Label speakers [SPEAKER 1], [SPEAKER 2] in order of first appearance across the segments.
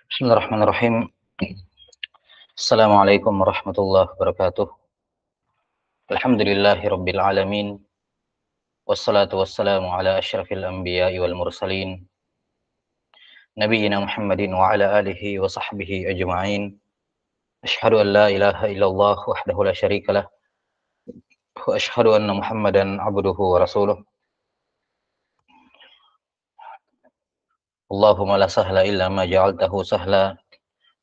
[SPEAKER 1] Bismillahirrahmanirrahim. Assalamualaikum warahmatullahi wabarakatuh. Alhamdulillahi rabbil alamin. Wassalatu wassalamu ala asyrafil anbiya'i wal mursalin. Nabiyyina Muhammadin wa ala alihi wa sahbihi ajma'in. Ashhadu an la ilaha illallah wahdahu la syarika lah. Wa ashhadu anna Muhammadan abduhu wa rasuluh. Allahumma la sahla illa ma ja'altahu sahla.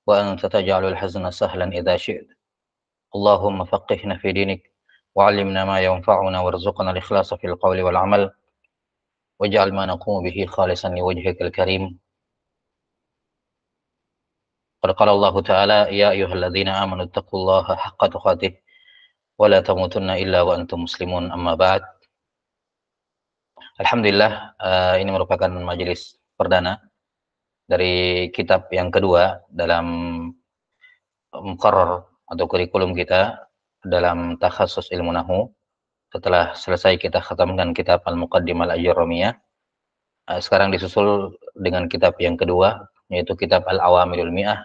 [SPEAKER 1] Wa anta taj'alul hazna sahlan idza syi'ta. Allahumma faqihna fi dinik. وعلمنا ما ينفعنا وارزقنا الإخلاص في القول والعمل واجعل ما نقوم به خالصا لوجهك الكريم. قد قال الله تعالى يا أيها الذين آمنوا اتقوا الله حق تقاته ولا تموتن إلا وأنتم مسلمون أما بعد. Alhamdulillah, ini merupakan majelis perdana dari kitab yang kedua dalam muqarrar atau kurikulum kita dalam takhasus ilmu nahwu. Setelah selesai kita khatamkan kitab Al-Muqaddimah Al-Ajurramiyah, sekarang disusul dengan kitab yang kedua, yaitu kitab Al-Awamilul Mi'ah,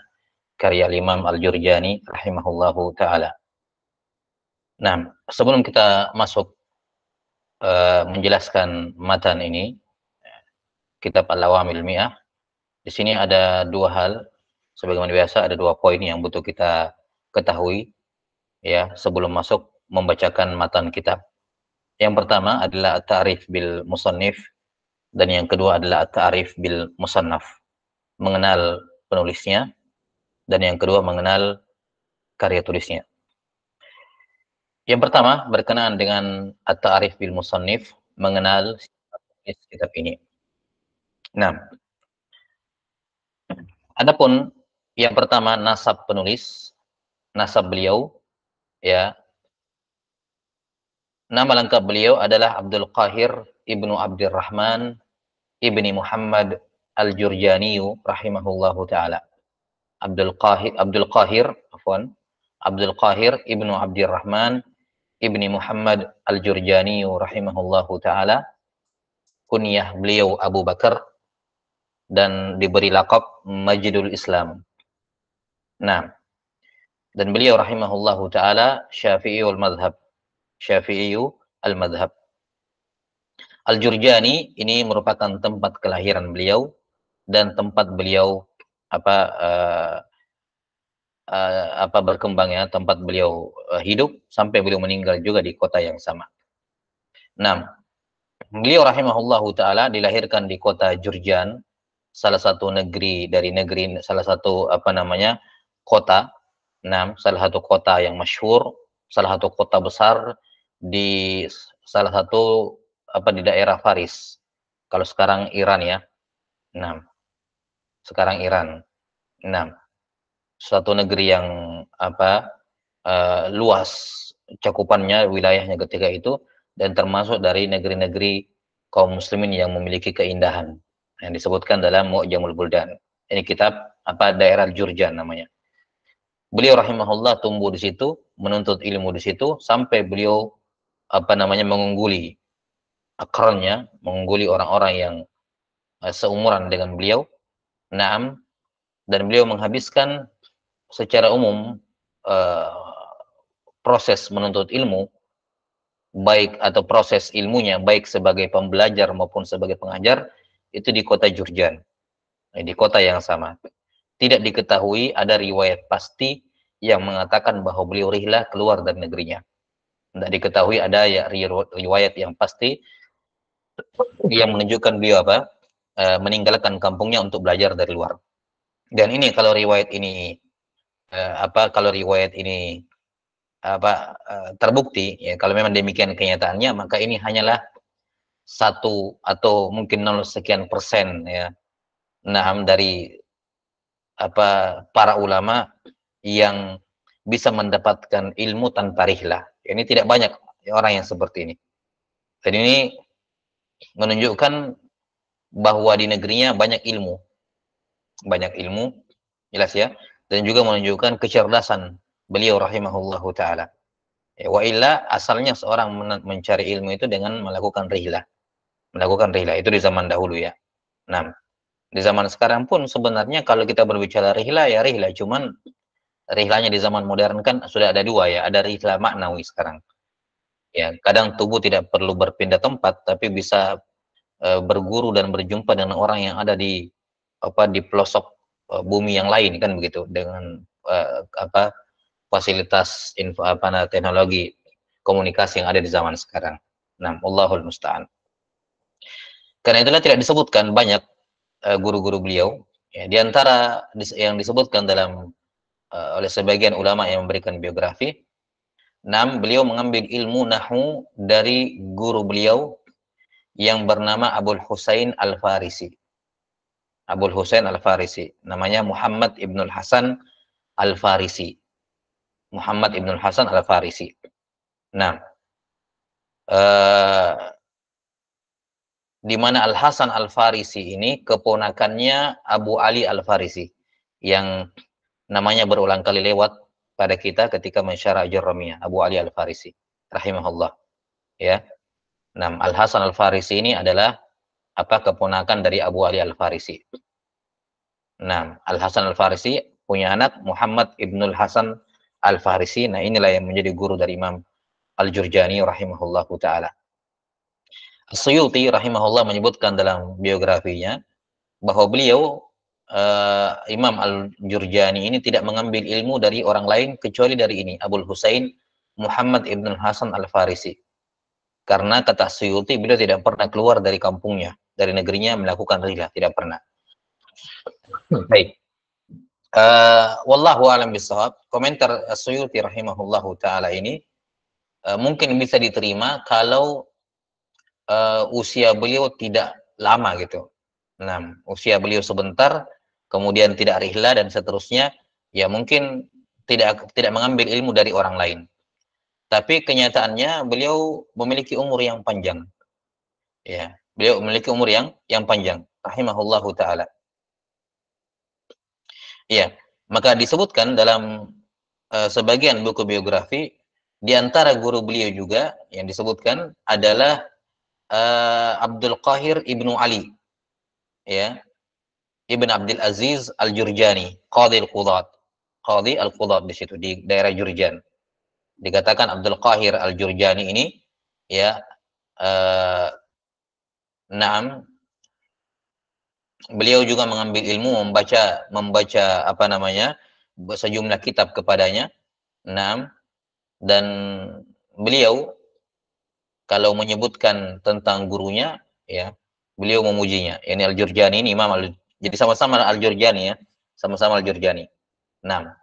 [SPEAKER 1] karya Imam Al-Jurjani rahimahullahu ta'ala. Nah, sebelum kita masuk menjelaskan matan ini, kitab Al-Awamilul Mi'ah, di sini ada dua hal, sebagaimana biasa ada dua poin yang butuh kita ketahui, ya, sebelum masuk membacakan matan kitab. Yang pertama adalah at-ta'rif bil musannif, dan yang kedua adalah at-ta'rif bil musannaf, mengenal penulisnya, dan yang kedua mengenal karya tulisnya. Yang pertama berkenaan dengan at-ta'rif bil musannif, mengenal penulis kitab ini. Nah, adapun yang pertama nasab penulis, nasab beliau, ya. Nama lengkap beliau adalah Abdul Qahir ibnu Abdurrahman ibni Muhammad Al-Jurjani rahimahullahu ta'ala. Abdul Qahir ibnu Abdurrahman ibni Muhammad Al-Jurjani rahimahullahu ta'ala. Kunyah beliau Abu Bakar dan diberi lakab Majidul Islam. Nah, dan beliau rahimahullahu ta'ala Syafi'iyul Madhab. Syafi'iyu al-madhab. Al-Jurjani ini merupakan tempat kelahiran beliau dan tempat beliau berkembangnya, tempat beliau hidup sampai beliau meninggal juga di kota yang sama. Nah, beliau rahimahullahu taala dilahirkan di kota Jurjan, salah satu negeri dari negeri, salah satu kota, salah satu kota yang masyhur, salah satu kota besar di salah satu di daerah Faris. Kalau sekarang Iran ya. Nah, sekarang Iran. Nah, suatu negeri yang luas cakupannya, wilayahnya ketika itu, dan termasuk dari negeri-negeri kaum muslimin yang memiliki keindahan yang disebutkan dalam Mu'jamul Buldan. Ini kitab daerah Jurjan namanya. Beliau rahimahullah tumbuh di situ, menuntut ilmu di situ sampai beliau mengungguli akrannya, mengungguli orang-orang yang seumuran dengan beliau. Naam, dan beliau menghabiskan secara umum proses menuntut ilmu, baik atau proses ilmunya baik sebagai pembelajar maupun sebagai pengajar, itu di kota Jurjan, di kota yang sama. Tidak diketahui ada riwayat pasti yang mengatakan bahwa beliau rihlah keluar dari negerinya. Tidak diketahui ada riwayat yang pasti yang menunjukkan beliau meninggalkan kampungnya untuk belajar dari luar. Dan ini kalau riwayat ini terbukti, ya, kalau memang demikian kenyataannya, maka ini hanyalah 1 atau mungkin 0 sekian persen, ya, dari para ulama yang bisa mendapatkan ilmu tanpa rihlah. Ini tidak banyak orang yang seperti ini. Dan ini menunjukkan bahwa di negerinya banyak ilmu, jelas ya, dan juga menunjukkan kecerdasan beliau rahimahullahu taala. Ya, wa illa asalnya seorang mencari ilmu itu dengan melakukan rihlah itu di zaman dahulu ya. Nah, Di zaman sekarang pun sebenarnya kalau kita berbicara rihla ya rihla, cuman rihlanya di zaman modern kan sudah ada dua ya, ada rihla maknawi sekarang. Ya, kadang tubuh tidak perlu berpindah tempat, tapi bisa berguru dan berjumpa dengan orang yang ada di di pelosok bumi yang lain kan begitu dengan fasilitas teknologi komunikasi yang ada di zaman sekarang. Nah, Allahul musta'an. Karena itulah tidak disebutkan banyak guru-guru beliau ya, di antara yang disebutkan dalam oleh sebagian ulama yang memberikan biografi. Beliau mengambil ilmu nahwu dari guru beliau yang bernama Abul Husain Al-Farisi. Abul Husain Al-Farisi, namanya Muhammad Ibnul Hasan Al-Farisi. Muhammad Ibnul Hasan Al-Farisi. Nah, di mana Al-Hasan Al-Farisi ini keponakannya Abu Ali Al-Farisi yang namanya berulang kali lewat pada kita ketika mensyarah Jarramiyah, Abu Ali Al-Farisi rahimahullah ya. Nah, Al-Hasan Al-Farisi ini adalah keponakan dari Abu Ali Al-Farisi. Nah, Al-Hasan Al-Farisi punya anak Muhammad Ibnul Hasan Al-Farisi. Nah, inilah yang menjadi guru dari Imam Al-Jurjani rahimahullahu taala. As-Suyuti rahimahullah menyebutkan dalam biografinya bahwa beliau Imam Al-Jurjani ini tidak mengambil ilmu dari orang lain kecuali dari ini, Abul Husain Muhammad Ibn Hasan Al-Farisi. Karena kata Suyuti, beliau tidak pernah keluar dari kampungnya, dari negerinya melakukan rihlah, tidak pernah. Baik. Wallahu a'lam bishawab. Komentar Suyuti rahimahullahu taala ini mungkin bisa diterima kalau usia beliau tidak lama gitu. Nah, usia beliau sebentar, kemudian tidak rihla dan seterusnya, ya mungkin tidak mengambil ilmu dari orang lain. Tapi kenyataannya beliau memiliki umur yang panjang. Ya, beliau memiliki umur yang panjang, rahimahullahu taala. Ya, maka disebutkan dalam sebagian buku biografi, di antara guru beliau juga yang disebutkan adalah Abdul Qahir Ibnu Ali, ya, Ibn Abdul Aziz Al-Jurjani, Qadhi Al-Qudat di situ di daerah Jurjan. Dikatakan Abdul Qahir Al-Jurjani ini ya beliau juga mengambil ilmu, membaca sejumlah kitab kepadanya. Dan beliau kalau menyebutkan tentang gurunya ya, beliau memujinya. Ini Al-Jurjani ini jadi sama-sama Al-Jurjani ya, sama-sama Al-Jurjani.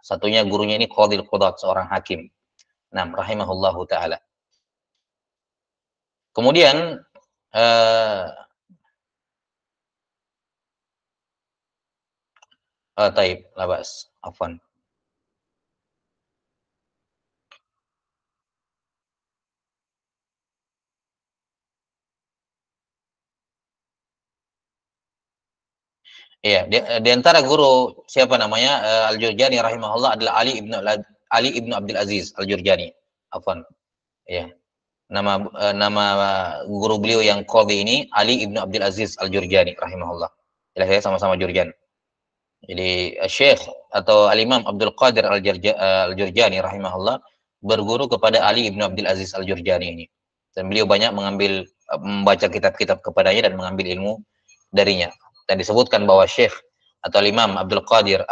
[SPEAKER 1] Satunya gurunya ini Qadhi Al-Qudat, seorang hakim. Rahimahullahu taala. Kemudian taib, labas, afwan. Iya, di antara guru siapa namanya Al-Jurjani rahimahullah adalah Ali ibnu Abdul Aziz Al-Jurjani. Afwan. Iya. Nama guru beliau yang qadhi ini Ali ibnu Abdul Aziz Al-Jurjani rahimahullah. Saya sama-sama Jurjan. Jadi Syekh atau Al-Imam Abdul Qadir Al-Jurjani rahimahullah berguru kepada Ali ibnu Abdul Aziz Al-Jurjani ini. Dan beliau banyak membaca kitab-kitab kepadanya dan mengambil ilmu darinya. Dan disebutkan bahwa Syekh atau Imam Abdul Qahir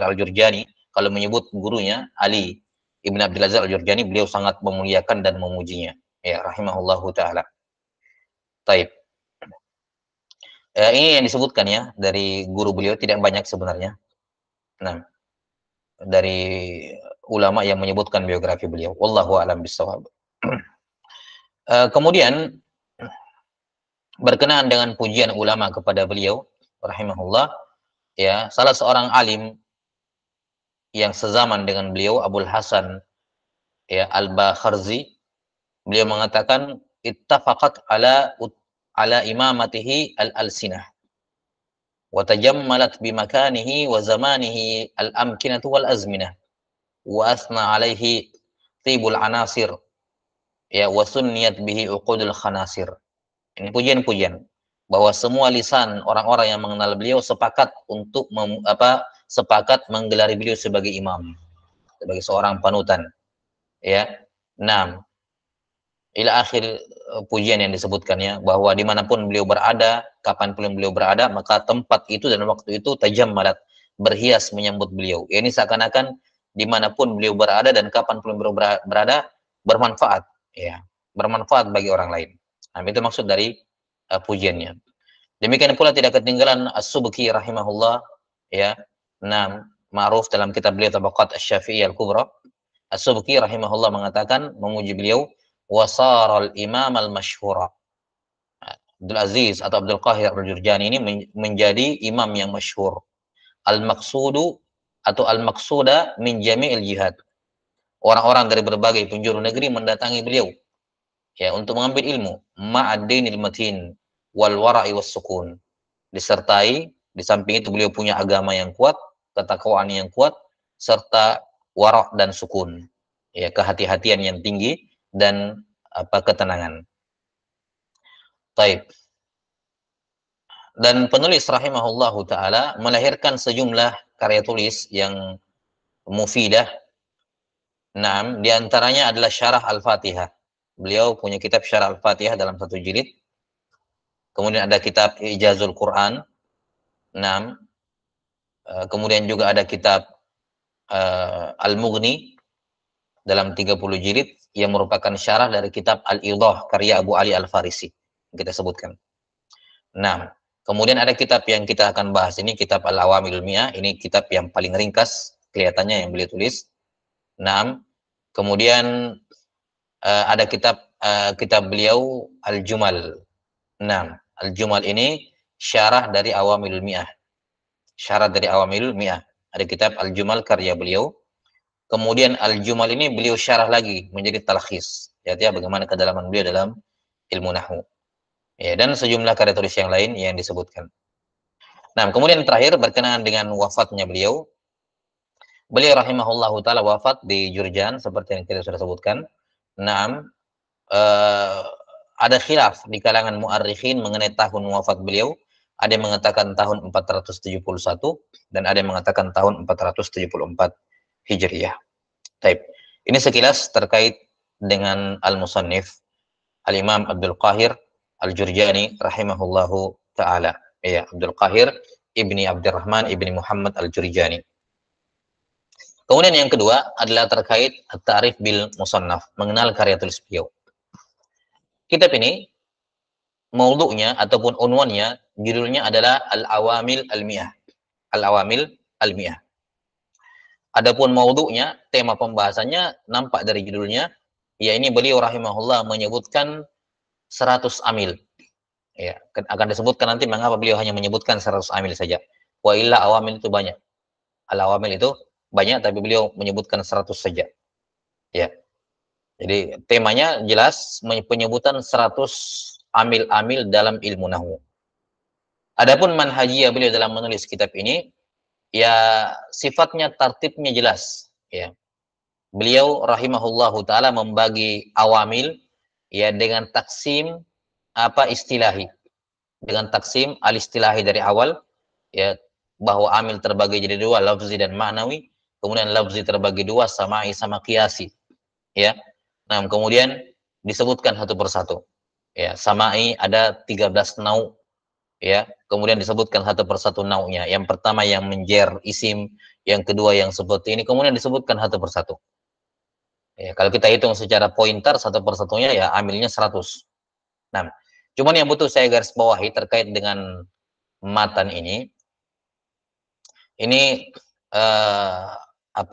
[SPEAKER 1] Al-Jurjani kalau menyebut gurunya Ali Ibn Abdul Aziz Al-Jurjani, beliau sangat memuliakan dan memujinya. Ya, rahimahullahu taala. Taib. Ini yang disebutkan ya dari guru beliau, tidak banyak sebenarnya. Dari ulama yang menyebutkan biografi beliau. Wallahu a'lam bishawab. Kemudian berkenaan dengan pujian ulama kepada beliau rahimahullah, ya, salah seorang alim yang sezaman dengan beliau, Abul Hasan ya Al-Bakharzi, beliau mengatakan ittafaqat ala imamatihi al-alsinah wa tajammalat bimakanihi wa zamanihi al-amkinatu wal azminah wa asna alaihi tibul anasir ya wa sunniyat bihi uqudul khanasir. Ini pujian-pujian bahwa semua lisan orang-orang yang mengenal beliau sepakat untuk sepakat menggelari beliau sebagai imam, sebagai seorang panutan, ya. Nah, ila akhir pujian yang disebutkannya, bahwa dimanapun beliau berada, kapanpun beliau berada, maka tempat itu dan waktu itu tajammalat, berhias menyambut beliau. Ini seakan-akan dimanapun beliau berada dan kapanpun beliau berada, bermanfaat, ya, bermanfaat bagi orang lain. Nah, itu maksud dari pujiannya. Demikian pula tidak ketinggalan As-Subki rahimahullah, ya. Nah, ma'ruf dalam kitab beliau Tabaqat Asy-Syafi'iyah Al-Kubra, As-Subki rahimahullah mengatakan, memuji beliau, wasaral imam al-masyhura. Abdul Aziz atau Abdul Qahir Al-Jurjani ini menjadi imam yang masyhur. Al-maqsudu atau al-maqsuda min jami'il jihad. Orang-orang dari berbagai penjuru negeri mendatangi beliau, ya, untuk mengambil ilmu, ma'ad-dinil matin wal wara'i was sukun. Disertai, di samping itu beliau punya agama yang kuat, ketakwaan yang kuat, serta wara' dan sukun, ya, kehati-hatian yang tinggi dan ketenangan. Taib. Dan penulis rahimahullahu taala melahirkan sejumlah karya tulis yang mufidah. Naam, di antaranya adalah Syarah Al-Fatihah. Beliau punya kitab Syarah Al-Fatihah dalam satu jilid. Kemudian ada kitab Ijazul Quran. Naam. Kemudian juga ada kitab Al-Mughni dalam 30 jilid yang merupakan syarah dari kitab Al-Idah karya Abu Ali Al-Farisi yang kita sebutkan. Nah, kemudian ada kitab yang kita akan bahas ini, kitab Al-Awamilul Mi'ah. Ini kitab yang paling ringkas kelihatannya yang beliau tulis. Nah, kemudian ada kitab beliau Al-Jumal. Nah, Al-Jumal ini syarah dari Awamilul Mi'ah. Syarah dari Awamilul Mi'ah. Ada kitab Al-Jumal karya beliau. Kemudian Al-Jumal ini beliau syarah lagi menjadi talkhis. Ya, bagaimana kedalaman beliau dalam ilmu nahwu. Ya, dan sejumlah karya tulis yang lain yang disebutkan. Nah, kemudian terakhir berkenaan dengan wafatnya beliau. Beliau rahimahullahu taala wafat di Jurjan seperti yang kita sudah sebutkan. Naam, ada khilaf di kalangan muarrikhin mengenai tahun wafat beliau. Ada yang mengatakan tahun 471 dan ada yang mengatakan tahun 474 Hijriyah. Taib. Ini sekilas terkait dengan al-musannif Al-Imam Abdul Qahir Al-Jurjani rahimahullahu taala. Ya, Abdul Qahir ibni Abdurrahman ibni Muhammad Al-Jurjani. Kemudian yang kedua adalah terkait at-ta'rif bil musannaf, mengenal karya tulis beliau. Kitab ini maudhu'nya ataupun unwannya, judulnya adalah Al-Awamil Al-Mi'ah. Al-Awamil Al-Mi'ah. Adapun maudhu'nya, tema pembahasannya nampak dari judulnya, ya, ini beliau rahimahullah menyebutkan 100 amil. Ya, akan disebutkan nanti mengapa beliau hanya menyebutkan 100 amil saja. Wa illa awamil itu banyak. Al-awamil itu banyak, tapi beliau menyebutkan 100 saja. Ya. Jadi temanya jelas penyebutan 100 amil-amil dalam ilmu nahwu. Adapun manhajiyah beliau dalam menulis kitab ini, ya, sifatnya tertibnya jelas, ya. Beliau rahimahullahu taala membagi awamil, ya, dengan taksim istilahi. Dengan taksim al-istilahi dari awal, ya, bahwa amil terbagi jadi dua, lafzi dan ma'nawi. Kemudian lafzi terbagi dua, sama'i sama qiyasi. Ya. Nah, kemudian disebutkan satu persatu. Ya, sama'i ada 13 nau. Ya, kemudian disebutkan satu persatu naunya. Yang pertama yang menjer isim, yang kedua yang seperti ini, kemudian disebutkan satu persatu. Ya, kalau kita hitung secara pointer satu persatunya, ya, amilnya 100. Nah, cuman yang butuh saya garis bawahi terkait dengan matan ini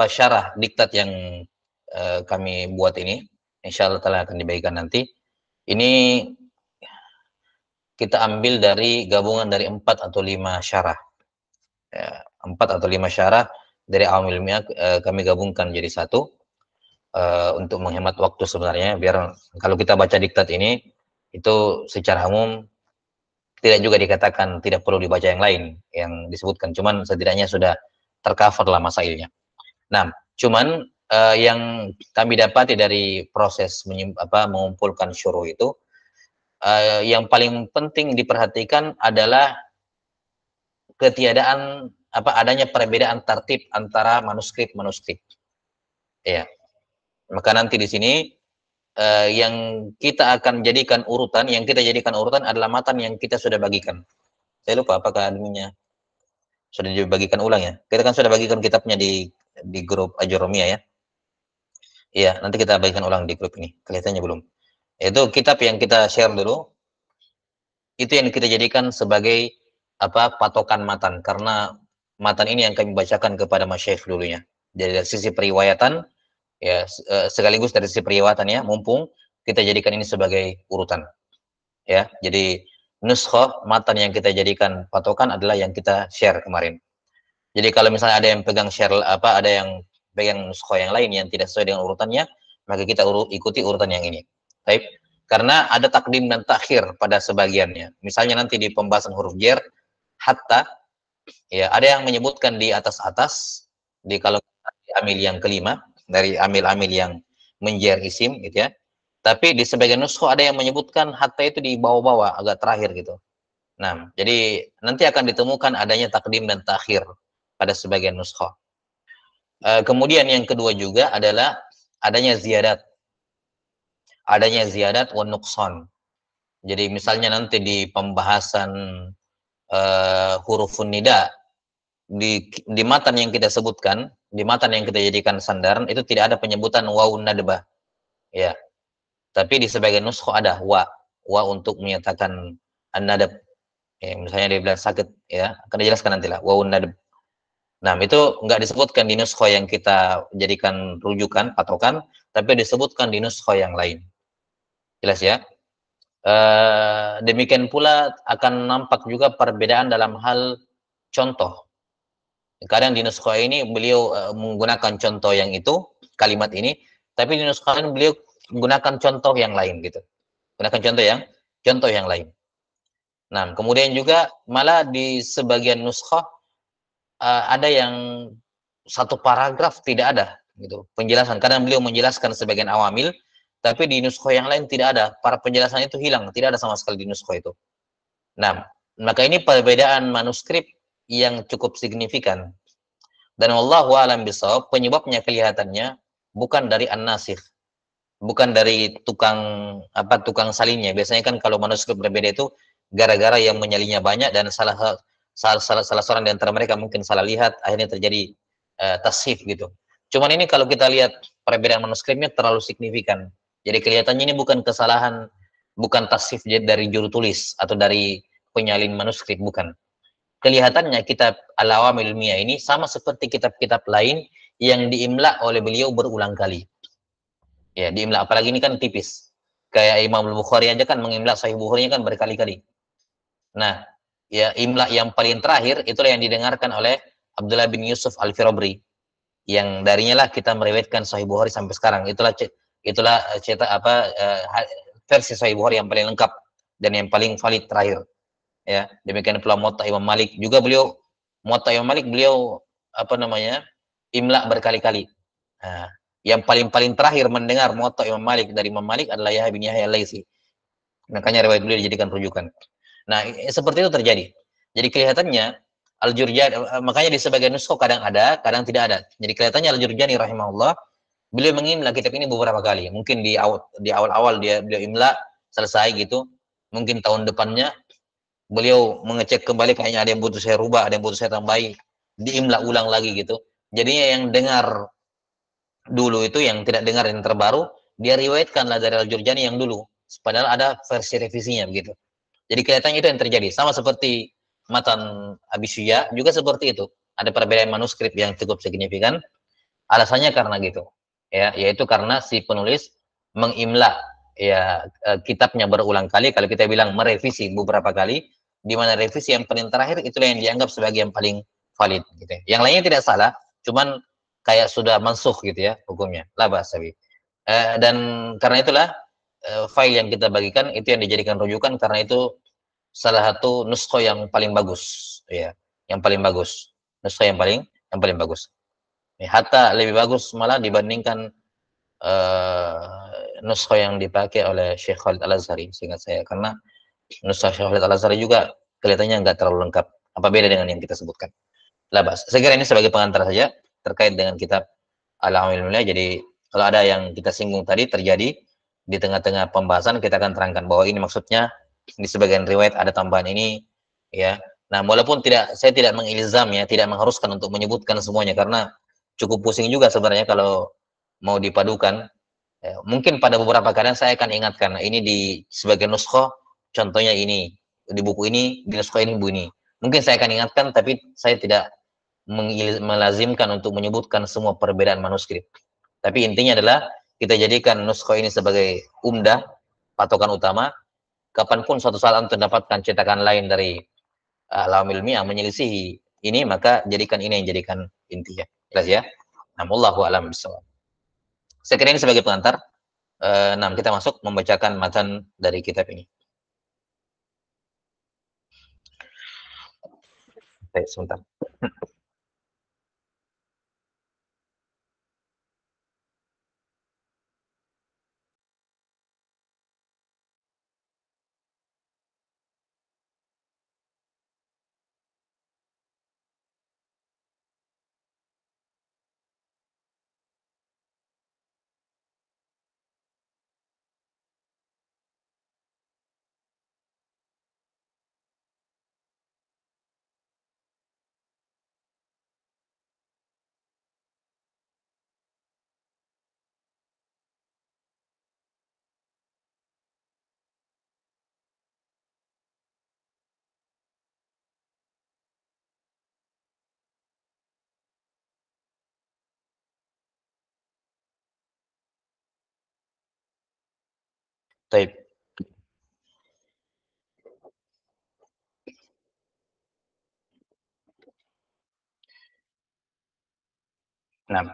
[SPEAKER 1] syarah diktat yang kami buat ini, insya Allah telah akan dibagikan nanti. Ini kita ambil dari gabungan dari 4 atau 5 syarah. Ya, 4 atau 5 syarah dari Awamil Mi'ah kami gabungkan jadi satu untuk menghemat waktu sebenarnya, biar kalau kita baca diktat ini itu secara umum tidak juga dikatakan tidak perlu dibaca yang lain yang disebutkan, cuman setidaknya sudah tercover lah masailnya. Nah, cuman yang kami dapati dari proses mengumpulkan syuruh itu, yang paling penting diperhatikan adalah ketiadaan adanya perbedaan tertib antara manuskrip. Ya. Maka nanti di sini yang kita jadikan urutan adalah matan yang kita sudah bagikan. Saya lupa apakah adminnya sudah dibagikan ulang ya. Kita kan sudah bagikan kitabnya di grup Ajurumiyah ya. Iya, nanti kita bagikan ulang di grup ini. Kelihatannya belum. Itu kitab yang kita share dulu. Itu yang kita jadikan sebagai patokan matan, karena matan ini yang kami bacakan kepada masyayikh dulunya. Jadi dari sisi periwayatan ya, sekaligus dari sisi periwayatan ya, mumpung kita jadikan ini sebagai urutan. Ya, jadi nuskhah matan yang kita jadikan patokan adalah yang kita share kemarin. Jadi kalau misalnya ada yang pegang share ada yang pegang nuskhah yang lain yang tidak sesuai dengan urutannya, maka kita ikuti urutan yang ini. Baik. Karena ada takdim dan takhir pada sebagiannya. Misalnya nanti di pembahasan huruf jar, hatta, ya ada yang menyebutkan di atas-atas, kalau amil yang kelima, dari amil-amil yang menjer isim, gitu ya. Tapi di sebagian nuskhah ada yang menyebutkan hatta itu di bawah-bawah, agak terakhir gitu. Nah, jadi nanti akan ditemukan adanya takdim dan takhir pada sebagian nuskhah. Kemudian yang kedua juga adalah adanya ziyadat. Wa nuqsan. Jadi misalnya nanti di pembahasan hurufun nida di matan yang kita sebutkan, di matan yang kita jadikan sandaran itu tidak ada penyebutan waun nadbah. Ya. Tapi di sebagian nuskhah ada wa untuk menyatakan an-nadab. Ya, misalnya dia bilang sakit ya, akan dijelaskan nantilah waun nadab. Nah, itu enggak disebutkan di nuskhah yang kita jadikan rujukan, patokan, tapi disebutkan di nuskhah yang lain. Jelas ya? Demikian pula akan nampak juga perbedaan dalam hal contoh. Kadang di nuskhah ini beliau menggunakan contoh yang itu, kalimat ini, tapi di nuskhah ini beliau menggunakan contoh yang lain gitu. Gunakan contoh yang lain. Nah, kemudian juga malah di sebagian nuskhah ada yang satu paragraf tidak ada gitu penjelasan. Kadang beliau menjelaskan sebagian awamil, tapi di nuskhah yang lain tidak ada. Para penjelasannya itu hilang, tidak ada sama sekali di nuskhah itu. Nah, maka ini perbedaan manuskrip yang cukup signifikan. Dan wallahu a'lam bishawab, penyebabnya kelihatannya bukan dari an-nasikh, bukan dari tukang salinnya. Biasanya kan kalau manuskrip berbeda itu gara-gara yang menyalinnya banyak dan salah seorang di antara mereka mungkin salah lihat, akhirnya terjadi tasghif gitu. Cuman ini kalau kita lihat perbedaan manuskripnya terlalu signifikan. Jadi kelihatannya ini bukan kesalahan, bukan tasghif dari juru tulis atau dari penyalin manuskrip, bukan. Kelihatannya kitab Al-Awamil Ilmiyah ini sama seperti kitab-kitab lain yang diimla oleh beliau berulang kali. Ya, diimla, apalagi ini kan tipis. Kayak Imam Al-Bukhari aja kan mengimla Sahih Bukhari-nya kan berkali-kali. Nah, ya imla yang paling terakhir itulah yang didengarkan oleh Abdullah bin Yusuf Al-Firabri. Yang darinya lah kita meriwayatkan Sahih Bukhari sampai sekarang. Itulah versi Sahih Bukhari yang paling lengkap dan yang paling valid terakhir. Ya, demikian pula Muwatta Imam Malik juga Muwatta Imam Malik beliau imla berkali-kali. Nah, yang paling terakhir mendengar Muwatta Imam Malik dari Imam Malik adalah Yahya bin Yahya Al-Laitsi. Makanya riwayat beliau dijadikan rujukan. Nah, seperti itu terjadi. Jadi kelihatannya Al-Jurjani, makanya di sebagian nuskhah kadang ada, kadang tidak ada. Jadi kelihatannya Al-Jurjani rahimahullah beliau mengimla kitab ini beberapa kali. Mungkin di awal-awal beliau imla selesai gitu. Mungkin tahun depannya beliau mengecek kembali, kayaknya ada yang butuh saya rubah, ada yang butuh saya tambahi, diimla ulang lagi gitu. Jadinya yang dengar dulu itu, yang tidak dengar yang terbaru, dia riwayatkanlah dari Al-Jurjani yang dulu, padahal ada versi revisinya begitu. Jadi kelihatannya itu yang terjadi, sama seperti matan Abi Syuja juga seperti itu. Ada perbedaan manuskrip yang cukup signifikan. Alasannya karena gitu, ya, yaitu karena si penulis mengimla ya kitabnya berulang kali. Kalau kita bilang merevisi beberapa kali, di mana revisi yang paling terakhir itulah yang dianggap sebagai yang paling valid gitu ya. Yang lainnya tidak salah, cuman kayak sudah mansukh gitu ya hukumnya. La ba'sabi. Dan karena itulah file yang kita bagikan itu yang dijadikan rujukan, karena itu salah satu nuskhah yang paling bagus ya, yang paling bagus. Nuskhah yang paling bagus. Ya, hatta lebih bagus malah dibandingkan nuskha yang dipakai oleh Syekh Khalid Al-Azhari, seingat saya, karena nuskha Syekh Khalid Al-Azhari juga kelihatannya nggak terlalu lengkap. Apa beda dengan yang kita sebutkan? Labas. Saya kira ini sebagai pengantar saja terkait dengan kitab Al-Amaliyah. Jadi kalau ada yang kita singgung tadi terjadi di tengah-tengah pembahasan, kita akan terangkan bahwa ini maksudnya di sebagian riwayat ada tambahan ini, ya. Nah, walaupun saya tidak mengilzam, ya, tidak mengharuskan untuk menyebutkan semuanya, karena cukup pusing juga sebenarnya kalau mau dipadukan. Ya, mungkin pada beberapa keadaan saya akan ingatkan, nah, ini di sebagian nuskho, contohnya ini, di buku ini, di nuskho ini, bu ini. Mungkin saya akan ingatkan, tapi saya tidak melazimkan untuk menyebutkan semua perbedaan manuskrip. Tapi intinya adalah kita jadikan nuskho ini sebagai umdah, patokan utama. Kapanpun suatu saat untuk mendapatkan cetakan lain dari Al-Alam Ilmiah menyelisihi ini, maka jadikan ini yang jadikan intinya. Jelas ya? Wallahu a'lam bishawab. Saya kira ini sebagai pengantar. Nah, kita masuk membacakan matan dari kitab ini. Baik, sebentar. Baik. Nah,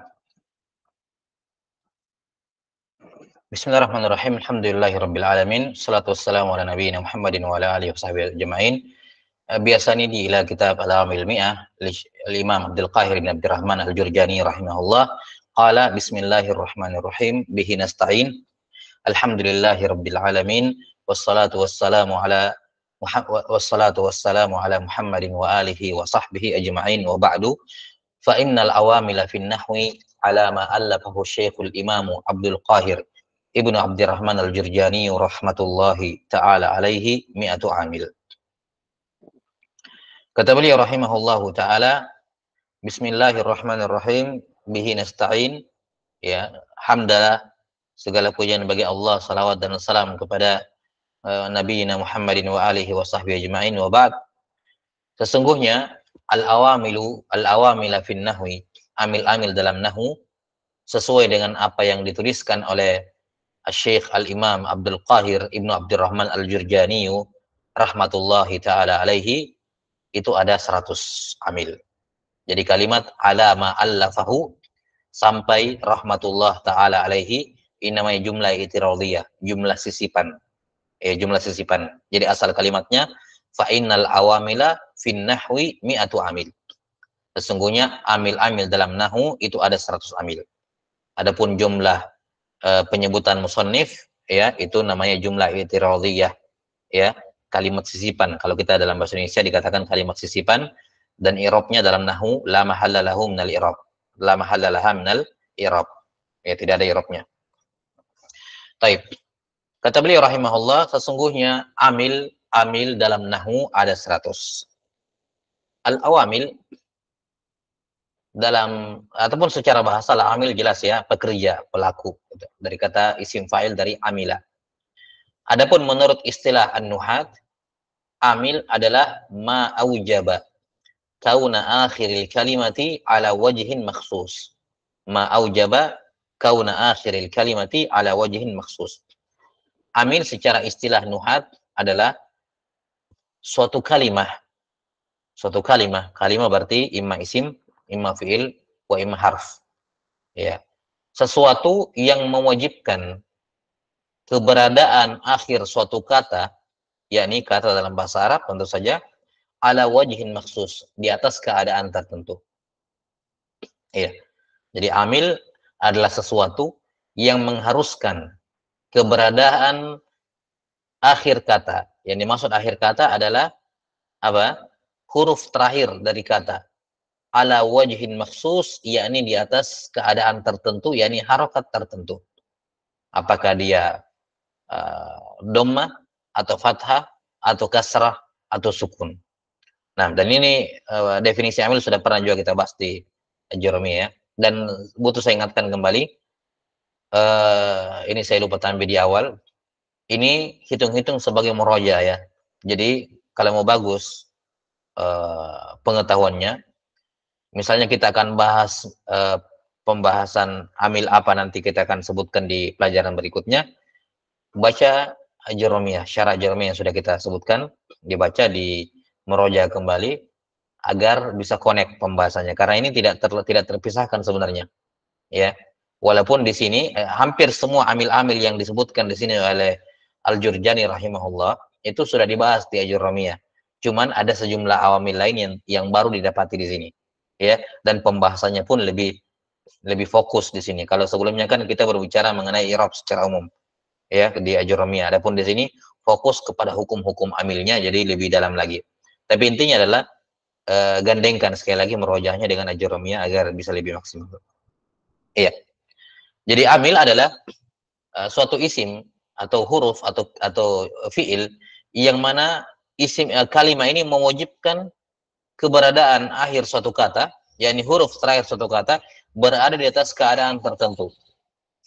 [SPEAKER 1] Bismillahirrahmanirrahim. Alhamdulillahirabbil alamin. Shalatu wassalamu ala nabiyyina Muhammadin wa ala alihi washabihi ajma'in. Biasanya di ila kitab Al-Alam Ilmiah Al-Imam Abdul Qahir bin Abdurrahman Al-Jurjani rahimahullah qala bismillahirrahmanirrahim bihi nasta'in alhamdulillahirabbil alamin wassalatu wassalamu ala Muhammadin wa alihi wa sahbihi ajma'in wa ba'du fa innal awamila fin nahwi ala ma allafahu Syekhul Imam Abdul Qahir Ibnu Abdurrahman Al-Jurjani rahmatullahi ta'ala alaihi mi'atu amil. Kata beliau rahimahullahu ta'ala, Bismillahirrahmanirrahim, bihi nasta'in, ya, hamdalah, segala pujian bagi Allah, salawat dan salam kepada Nabi Muhammadin wa alihi wa sahbihi ajma'in, wa ba'd. Sesungguhnya, al-awamila fin nahwi, amil-amil dalam nahu, sesuai dengan apa yang dituliskan oleh Syekh Al-Imam Abdul Qahir Ibnu Abdurrahman Al-Jurjani rahmatullahi ta'ala alaihi, itu ada 100 amil. Jadi kalimat alama allafahu sampai rahmatullah ta'ala alaihi, ini namanya jumlah itiradiyah, jumlah sisipan. Jumlah sisipan. Jadi asal kalimatnya fa innal awamila fin nahwi mi'atu amil. Sesungguhnya amil-amil dalam nahu itu ada 100 amil. Adapun jumlah penyebutan musannif, ya, itu namanya jumlah itiradiyah, ya, kalimat sisipan. Kalau kita dalam bahasa Indonesia dikatakan kalimat sisipan, dan i'rabnya dalam nahwu la mahalla lahu minal i'rab. La mahalla laha minal i'rab. Ya, tidak ada i'rabnya. Taib. Kata beliau rahimahullah, sesungguhnya amil dalam nahwu ada 100. Al-awamil dalam ataupun secara bahasa al-amil jelas ya, pekerja, pelaku, gitu. Dari kata isim fa'il dari amila. Adapun menurut istilah an-nuhat, amil adalah ma aujaba kauna akhiril kalimati ala wajhin makhsus. Ma aujaba kauna akhiril kalimati ala wajhin makhsus. Amil secara istilah nuhat adalah suatu kalimah. Suatu kalimah. Kalimah berarti imma isim, imma fi'il, wa imma harf. Ya. Sesuatu yang mewajibkan keberadaan akhir suatu kata, yakni kata dalam bahasa Arab tentu saja, ala wajhin maksus, di atas keadaan tertentu. Iya. Jadi amil adalah sesuatu yang mengharuskan keberadaan akhir kata. Yang dimaksud akhir kata adalah apa? Huruf terakhir dari kata. Ala wajhin maksus, yakni di atas keadaan tertentu, yakni harokat tertentu. Apakah dia dhammah atau fathah atau kasrah atau sukun. Nah, dan ini definisi amil sudah pernah juga kita bahas di Jurumiyah, dan butuh saya ingatkan kembali, ini saya lupa tampil di awal, ini hitung-hitung sebagai muroja ya. Jadi kalau mau bagus pengetahuannya, misalnya kita akan bahas pembahasan amil apa nanti kita akan sebutkan di pelajaran berikutnya, baca Jurumiyah, syarah Jurumiyah yang sudah kita sebutkan, dibaca, di meroja kembali agar bisa connect pembahasannya, karena ini tidak terpisahkan sebenarnya ya. Walaupun di sini hampir semua amil-amil yang disebutkan di sini oleh Al-Jurjani rahimahullah itu sudah dibahas di Jurumiyah, cuman ada sejumlah awamil lain yang baru didapati di sini ya, dan pembahasannya pun lebih fokus di sini. Kalau sebelumnya kan kita berbicara mengenai i'rab secara umum ya di Jurumiyah, adapun di sini fokus kepada hukum-hukum amilnya, jadi lebih dalam lagi. Tapi intinya adalah gandengkan sekali lagi merojahnya dengan Jurumiyah agar bisa lebih maksimal. Iya. Jadi amil adalah suatu isim atau huruf atau fiil yang mana isim kalimat ini mewajibkan keberadaan akhir suatu kata, yakni huruf terakhir suatu kata berada di atas keadaan tertentu.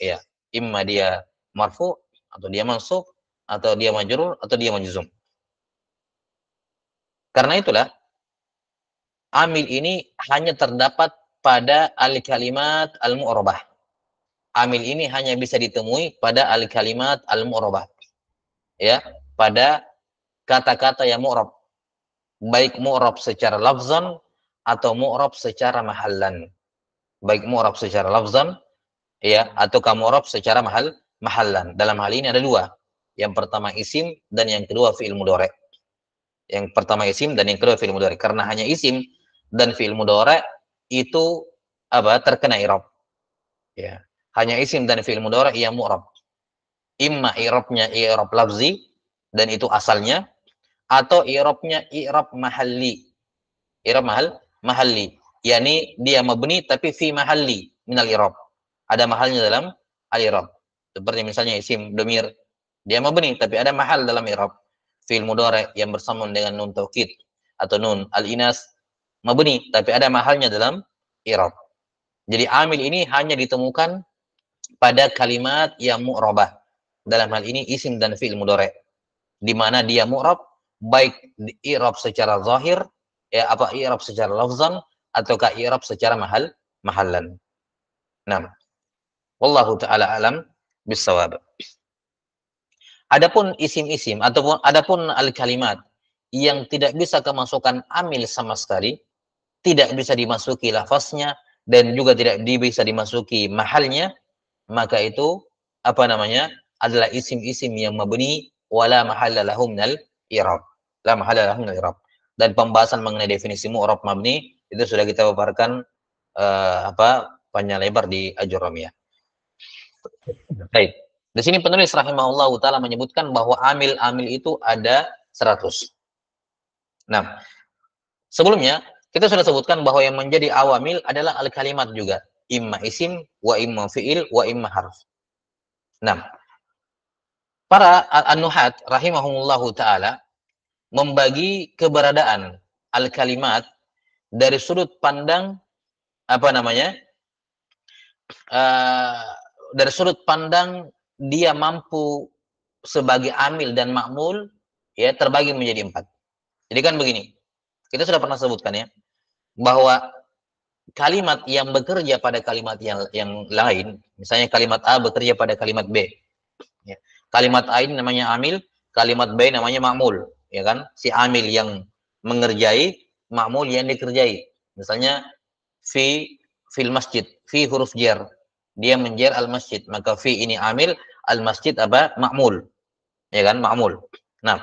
[SPEAKER 1] Iya, imma dia marfu atau dia mansub atau dia majrur atau dia majzum. Karena itulah amil ini hanya terdapat pada al-kalimat al-mu'rabah. Amil ini hanya bisa ditemui pada al-kalimat al-mu'rabah. Ya, pada kata-kata yang mu'rab. Baik mu'rab secara lafzan atau mu'rab secara mahallan. Baik mu'rab secara lafzan ya, atau mu'rab secara mahallan. Dalam hal ini ada dua. Yang pertama isim dan yang kedua fi'il mudhari'. Yang pertama isim dan yang kedua fi'il mudhari'. Karena hanya isim dan fi'il mudhari' itu terkena i'rab. Ya. Hanya isim dan fi'il mudhari' yang mu'rab. Imma i'rabnya i'rab lafzi dan itu asalnya, atau i'rabnya i'rab mahalli. I'rab mahalli. Yani dia mabni tapi fi mahalli minal i'rab. Ada mahalnya dalam al-i'rab. Seperti misalnya isim dhamir, dia mabni tapi ada mahal dalam i'rab. Fi'il mudhari' yang bersambung dengan nun taukid atau nun al-inas mabni tapi ada mahalnya dalam i'rab. Jadi amil ini hanya ditemukan pada kalimat yang mu'rabah. Dalam hal ini isim dan fi'il mudhari', di mana dia mu'rab baik i'rab secara zahir ya, i'rab secara lafzan ataukah i'rab secara mahallan. Nah, wallahu taala alam bissawab. Adapun isim-isim ataupun adapun al-kalimat yang tidak bisa kemasukan amil sama sekali, tidak bisa dimasuki lafaznya dan juga tidak bisa dimasuki mahalnya, maka itu adalah isim-isim yang mabni wala mahalla lahum minal i'rab. La mahalla lahum minal i'rab. Dan pembahasan mengenai definisi mu'rab mabni itu sudah kita paparkan panjang lebar di Jurumiyah. Baik. Di sini penulis rahimahullah taala menyebutkan bahwa amil-amil itu ada 100. Nah, sebelumnya kita sudah sebutkan bahwa yang menjadi awamil adalah al-kalimat juga, imma isim wa imma fi'il wa imma harf. Nah, para an-nuhat rahimahumullahu taala membagi keberadaan al-kalimat dari sudut pandang dari sudut pandang dia mampu sebagai amil dan ma'mul ya, terbagi menjadi 4. Jadi kan begini, kita sudah pernah sebutkan ya, bahwa kalimat yang bekerja pada kalimat yang lain, misalnya kalimat A bekerja pada kalimat B. Ya. Kalimat A ini namanya amil, kalimat B namanya ma'mul, ya kan? Si amil yang mengerjai, ma'mul yang dikerjai. Misalnya fil masjid, fi huruf jar. Dia menjar al-masjid, maka fi ini amil, al-masjid ma'mul. Ya kan? Ma'mul. Nah,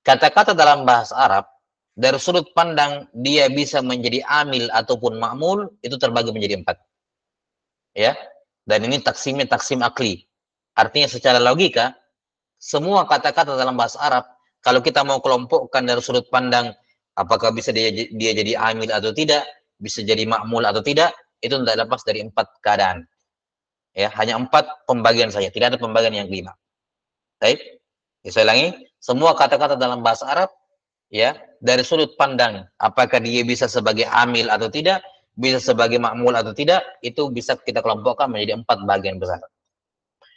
[SPEAKER 1] kata-kata dalam bahasa Arab dari sudut pandang dia bisa menjadi amil ataupun ma'mul itu terbagi menjadi 4. Ya. Dan ini taksimnya taksim akli. Artinya secara logika, semua kata-kata dalam bahasa Arab, kalau kita mau kelompokkan dari sudut pandang apakah bisa dia jadi amil atau tidak, bisa jadi ma'mul atau tidak, itu tidak lepas dari 4 keadaan. Ya, hanya 4 pembagian saja, tidak ada pembagian yang 5. Baik, saya ulangi, semua kata-kata dalam bahasa Arab, ya, dari sudut pandang apakah dia bisa sebagai amil atau tidak, bisa sebagai ma'mul atau tidak, itu bisa kita kelompokkan menjadi 4 bagian besar.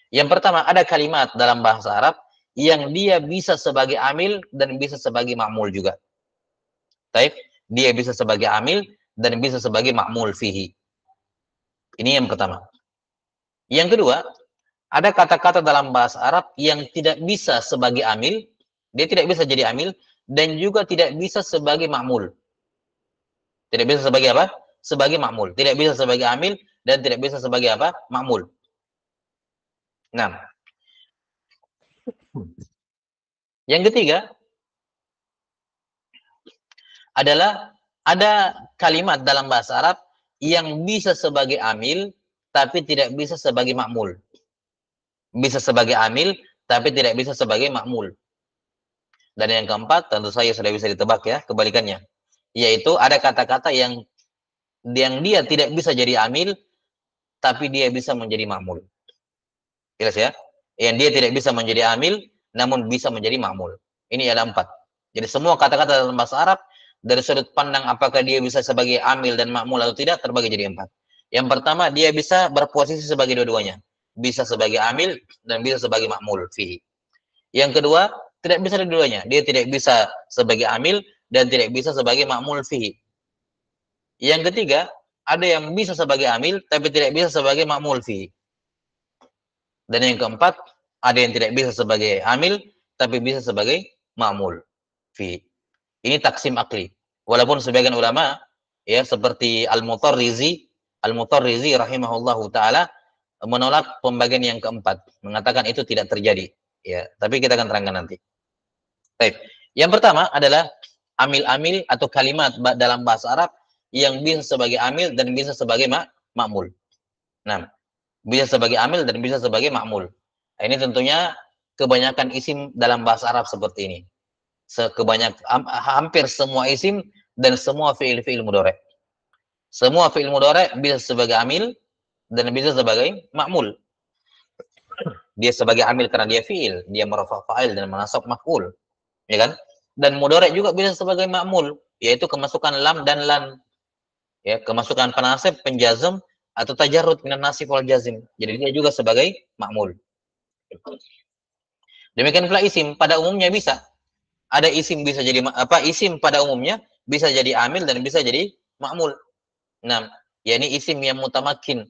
[SPEAKER 1] Yang pertama, ada kalimat dalam bahasa Arab yang dia bisa sebagai amil dan bisa sebagai ma'mul juga. Baik, dia bisa sebagai amil dan bisa sebagai ma'mul fihi. Ini yang pertama. Yang kedua, ada kata-kata dalam bahasa Arab yang tidak bisa sebagai amil, dia tidak bisa jadi amil, dan juga tidak bisa sebagai ma'mul. Tidak bisa sebagai apa? Sebagai ma'mul. Tidak bisa sebagai amil, dan tidak bisa sebagai apa? Ma'mul. Nah, yang ketiga adalah ada kalimat dalam bahasa Arab yang bisa sebagai amil, tapi tidak bisa sebagai ma'mul. Bisa sebagai amil, tapi tidak bisa sebagai ma'mul. Dan yang keempat, tentu saja sudah bisa ditebak ya, kebalikannya. Yaitu ada kata-kata yang dia tidak bisa jadi amil, tapi dia bisa menjadi ma'mul. Jelas ya? Yang dia tidak bisa menjadi amil, namun bisa menjadi ma'mul. Ini ada 4. Jadi semua kata-kata dalam bahasa Arab, dari sudut pandang apakah dia bisa sebagai amil dan ma'mul atau tidak, terbagi jadi 4. Yang pertama, dia bisa berposisi sebagai dua-duanya. Bisa sebagai amil, dan bisa sebagai ma'mul fihi. Yang kedua, tidak bisa dua-duanya. Dia tidak bisa sebagai amil, dan tidak bisa sebagai ma'mul fihi. Yang ketiga, ada yang bisa sebagai amil, tapi tidak bisa sebagai ma'mul fihi. Dan yang keempat, ada yang tidak bisa sebagai amil, tapi bisa sebagai ma'mul fihi. Ini taksim akli. Walaupun sebagian ulama, ya seperti Al-Mutarrizi rahimahullahu ta'ala, menolak pembagian yang keempat. Mengatakan itu tidak terjadi. Ya, tapi kita akan terangkan nanti. Baik. Yang pertama adalah amil-amil atau kalimat dalam bahasa Arab yang bisa sebagai amil dan bisa sebagai ma'mul. Nah, bisa sebagai amil dan bisa sebagai ma'mul. Nah, ini tentunya kebanyakan isim dalam bahasa Arab seperti ini. Hampir semua isim dan semua fi'il mudhari'. Semua fi'il mudhari' bisa sebagai amil dan bisa sebagai ma'mul. Dia sebagai amil karena dia fi'il, dia merafa' fa'il dan menasab maf'ul. Ya kan? Dan mudhari' juga bisa sebagai ma'mul, yaitu kemasukan lam dan lan. Ya, kemasukan penasib, penjazm atau tajarrud minan nasib wal jazim. Jadi dia juga sebagai ma'mul. Demikian pula isim pada umumnya bisa. Ada isim bisa jadi isim pada umumnya bisa jadi amil dan bisa jadi ma'mul. Nah, yakni isim yang mutamakin.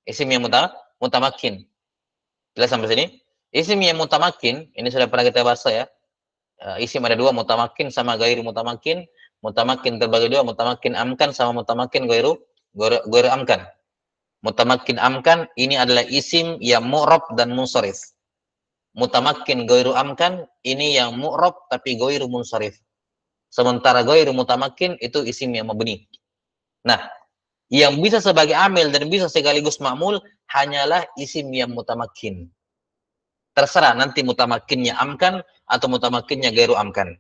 [SPEAKER 1] Isim yang mutamakin. Jelas sampai sini? Isim yang mutamakin, ini sudah pernah kita bahas ya. Isim ada 2, mutamakin sama gairu mutamakin. Mutamakin terbagi 2, mutamakin amkan sama mutamakin gairu amkan. Mutamakin amkan ini adalah isim yang mu'rab dan munsharif. Mutamakin gairu amkan ini yang mu'rab tapi gairu munsharif. Sementara gairu mutamakin itu isim yang mabni. Nah, yang bisa sebagai amil dan bisa sekaligus ma'mul hanyalah isim yang mutamakin. Terserah nanti mutamakinnya amkan atau mutamakinnya gairu amkan.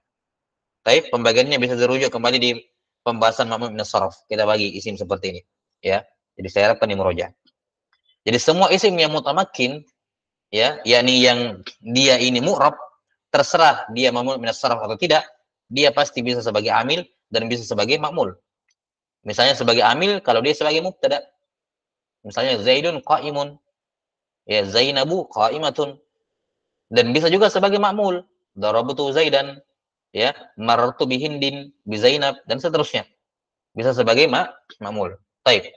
[SPEAKER 1] Tapi pembagiannya bisa dirujuk kembali di pembahasan ma'mul min as-sarf. Kita bagi isim seperti ini, ya. Jadi saya harapkan ini murojaah. Jadi semua isim yang mutamakin, ya, yakni yang dia ini mu'rab, terserah dia ma'mul min as-sarf atau tidak, dia pasti bisa sebagai amil dan bisa sebagai ma'mul. Misalnya sebagai amil kalau dia sebagai mubtada. Misalnya Zaidun qa'imun. Ya, Zainabu qa'imatun. Dan bisa juga sebagai ma'mul. Darabtu Zaidan. Ya, marartu bihindin bi Zainab dan seterusnya. Bisa sebagai ma'mul. Baik.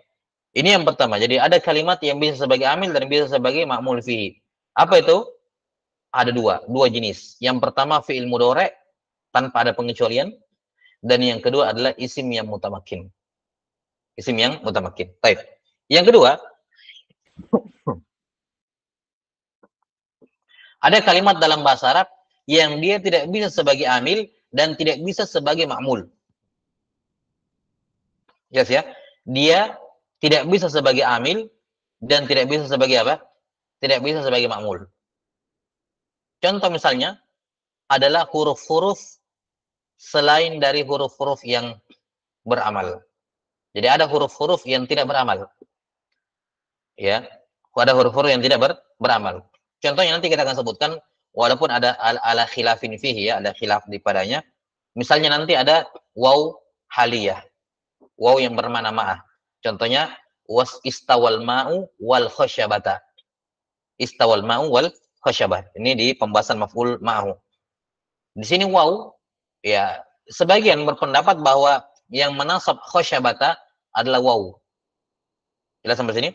[SPEAKER 1] Ini yang pertama. Jadi ada kalimat yang bisa sebagai amil dan bisa sebagai ma'mul fihi. Apa itu? Ada dua jenis. Yang pertama fi'il mudhari' tanpa ada pengecualian, dan yang kedua adalah isim yang mutamakin. Isim yang mutamakin. Baik. Yang kedua, ada kalimat dalam bahasa Arab yang dia tidak bisa sebagai amil dan tidak bisa sebagai ma'mul. Yes ya. Dia tidak bisa sebagai amil dan tidak bisa sebagai apa? tidak bisa sebagai ma'mul. Contoh misalnya adalah huruf-huruf selain dari huruf-huruf yang beramal. Jadi ada huruf-huruf yang tidak beramal. Ya, ada huruf-huruf yang tidak beramal. Contohnya nanti kita akan sebutkan, walaupun ada ala khilafin fihi, ya, ada khilaf di padanya. Misalnya nanti ada waw haliyah, waw yang bermakna ma'ah. Contohnya was istawal ma'u wal khasyabata. Istawal ma'u wal khasyabat. Ini di pembahasan maf'ul ma'hu. Di sini waw, ya, sebagian berpendapat bahwa yang menasab khasyabata adalah waw. Jelas sampai sini?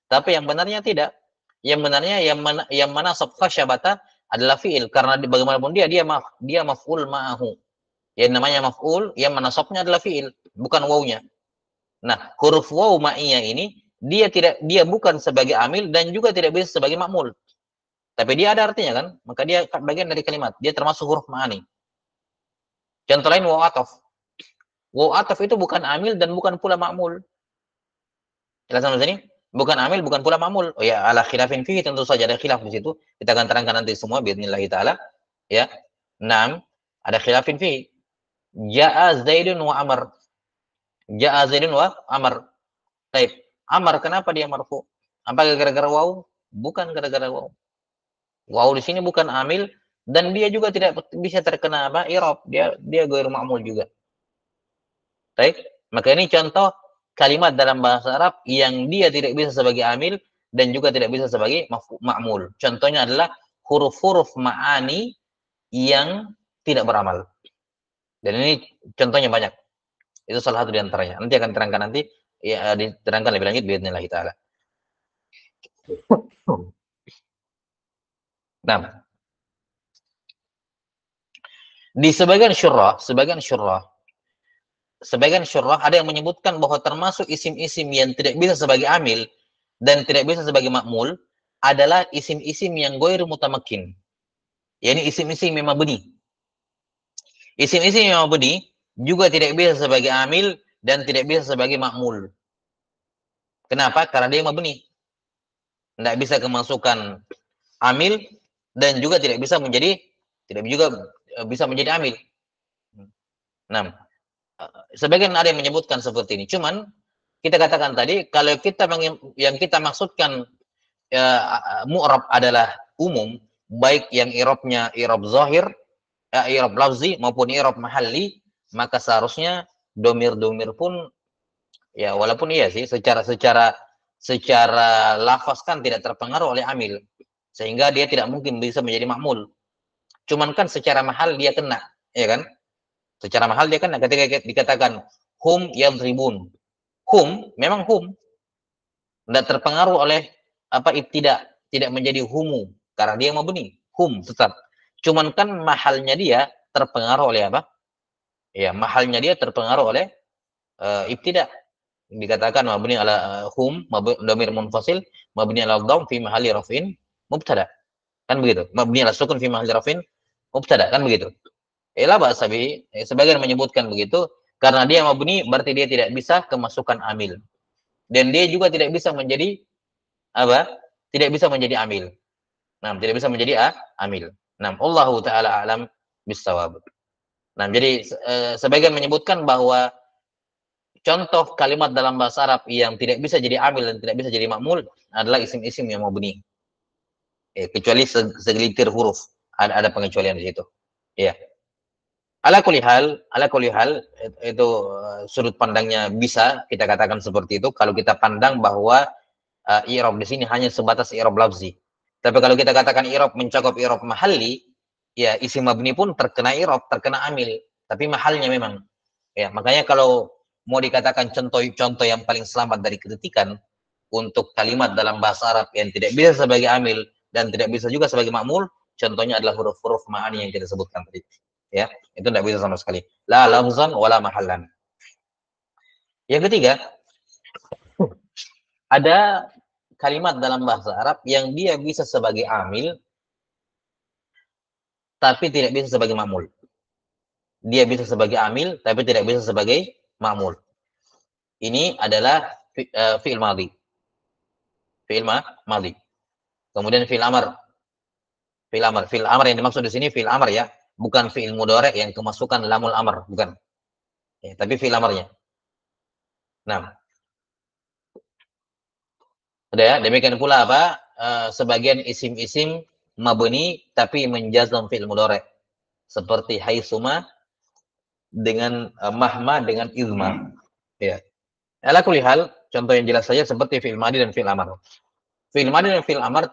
[SPEAKER 1] Tapi yang benarnya tidak. Yang benarnya yang manasab khasyabata adalah fi'il, karena bagaimanapun dia maf'ul ma'ahu. Yang namanya maf'ul, yang manasabnya adalah fi'il, bukan wawnya. Nah, huruf waw ma'iyah ini dia bukan sebagai amil dan juga tidak bisa sebagai ma'mul. Tapi dia ada artinya kan? Maka dia bagian dari kalimat. Dia termasuk huruf ma'ani. Contoh lain waw ataf. Waw ataf itu bukan amil dan bukan pula ma'mul. Jelas sampai sini? Bukan amil, bukan pula ma'mul. Oh ya, ala khilafin fihi, tentu saja ada khilaf di situ. Kita akan terangkan nanti semua biidznillah taala. Ya. 6, ada khilafin fihi. Ja'a Zaidun wa Amr. Ja'a Zaidun wa Amr. Baik. Amr kenapa dia marfu? Apa gara-gara waw? Bukan gara-gara waw. Waw di sini bukan amil dan dia juga tidak bisa terkena apa? I'rab. Dia ghairu ma'mul juga. Baik. Maka ini contoh kalimat dalam bahasa Arab yang dia tidak bisa sebagai amil dan juga tidak bisa sebagai ma'mul. Contohnya adalah huruf-huruf ma'ani yang tidak beramal. Dan ini contohnya banyak. Itu salah satu di antaranya. Nanti akan diterangkan nanti, ya, diterangkan lebih lanjut biidznillah taala. Nah, di sebagian syurah ada yang menyebutkan bahwa termasuk isim-isim yang tidak bisa sebagai amil dan tidak bisa sebagai makmul adalah isim-isim yang ghairu mutamakin. Yani isim-isim yang mabni. Isim-isim yang mabni juga tidak bisa sebagai amil dan tidak bisa sebagai makmul. Kenapa? Karena dia mabni. Tidak bisa kemasukan amil dan juga tidak bisa menjadi amil. Nah, sebagian ada yang menyebutkan seperti ini. Cuman kita katakan tadi, kalau yang kita maksudkan mu'rab adalah umum, baik yang i'rabnya i'rab zahir, i'rab lafzi maupun i'rab mahalli, maka seharusnya domir-domir pun, ya, walaupun iya sih secara lafaz kan tidak terpengaruh oleh amil, sehingga dia tidak mungkin bisa menjadi makmul. Cuman kan secara mahal dia kena, ya kan? Secara mahal dia kena ketika dikatakan hum yadribun. Hum memang hum, tidak terpengaruh oleh apa, tidak menjadi humu karena dia mabni, hum tetap. Cuman kan mahalnya dia terpengaruh oleh apa? Ya, mahalnya dia terpengaruh oleh ibtida. Dikatakan mabni ala hum, dhamir munfasil, mabni ala dhamm fi mahalli raf'in mubtada. Kan begitu. Mabni ala sukun fi mahalli raf'in mubtada, kan begitu. Ila ba'sabi, sebagian menyebutkan begitu karena dia mabni berarti dia tidak bisa kemasukan amil. Dan dia juga tidak bisa menjadi apa? Tidak bisa menjadi amil. Nah, tidak bisa menjadi amil. Nah, Allahu taala alam bisawab. Nah, jadi sebagian menyebutkan bahwa contoh kalimat dalam bahasa Arab yang tidak bisa jadi amil dan tidak bisa jadi makmul adalah isim-isim yang mabni. Kecuali segelintir huruf. Ada pengecualian di situ. Ya. Ala kulli hal itu sudut pandangnya bisa kita katakan seperti itu kalau kita pandang bahwa i'rab di sini hanya sebatas i'rab lafzi. Tapi kalau kita katakan i'rab mencakup i'rab mahalli, ya isim mabni pun terkena i'rab, terkena amil, tapi mahalnya memang. Ya, makanya kalau mau dikatakan contoh yang paling selamat dari kekritikan untuk kalimat dalam bahasa Arab yang tidak bisa sebagai amil dan tidak bisa juga sebagai makmul, contohnya adalah huruf-huruf ma'ani yang kita sebutkan tadi. Ya, itu tidak bisa sama sekali. La lafzan wala mahallan. Yang ketiga, ada kalimat dalam bahasa Arab yang dia bisa sebagai amil tapi tidak bisa sebagai ma'mul. Dia bisa sebagai amil tapi tidak bisa sebagai ma'mul. Ini adalah fi'il madhi. Fi'il madhi. Kemudian fi'il amr. Fi'il amr yang dimaksud di sini fi'il amr ya, bukan fi'il mudhari yang kemasukan lamul amr, bukan. Ya, tapi fi'il amrnya. Nah, udah ya, demikian pula apa? Sebagian isim-isim mabni tapi menjazam fi'il mudhari. Seperti haitsuma dengan mahma dengan izma. Ya. Ala kulli hal, contoh yang jelas saja seperti fi'il madi dan fi'il amr. Fi'il madi dan fi'il amr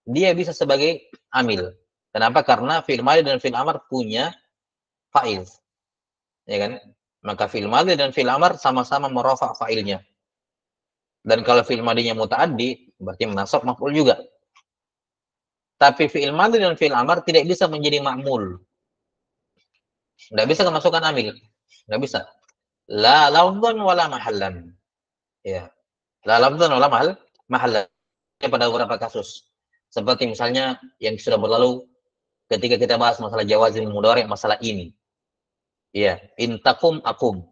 [SPEAKER 1] dia bisa sebagai amil. Kenapa? Karena fi'il madi dan fi'il amr punya fa'il. Ya kan? Maka fi'il madi dan fi'il amr sama-sama merafa' fa'ilnya. Dan kalau fi'il madinya muta'addi, berarti menasab maf'ul juga. Tapi fi'il madi dan fi'il amr tidak bisa menjadi ma'mul. Tidak bisa kemasukan amil. Tidak bisa. La lafdhan wala mahallan. Ya. La lafdhan wala mahallan. Pada beberapa kasus. Seperti misalnya yang sudah berlalu ketika kita bahas masalah jawazim mudhari, masalah ini. Iya, in takum akum.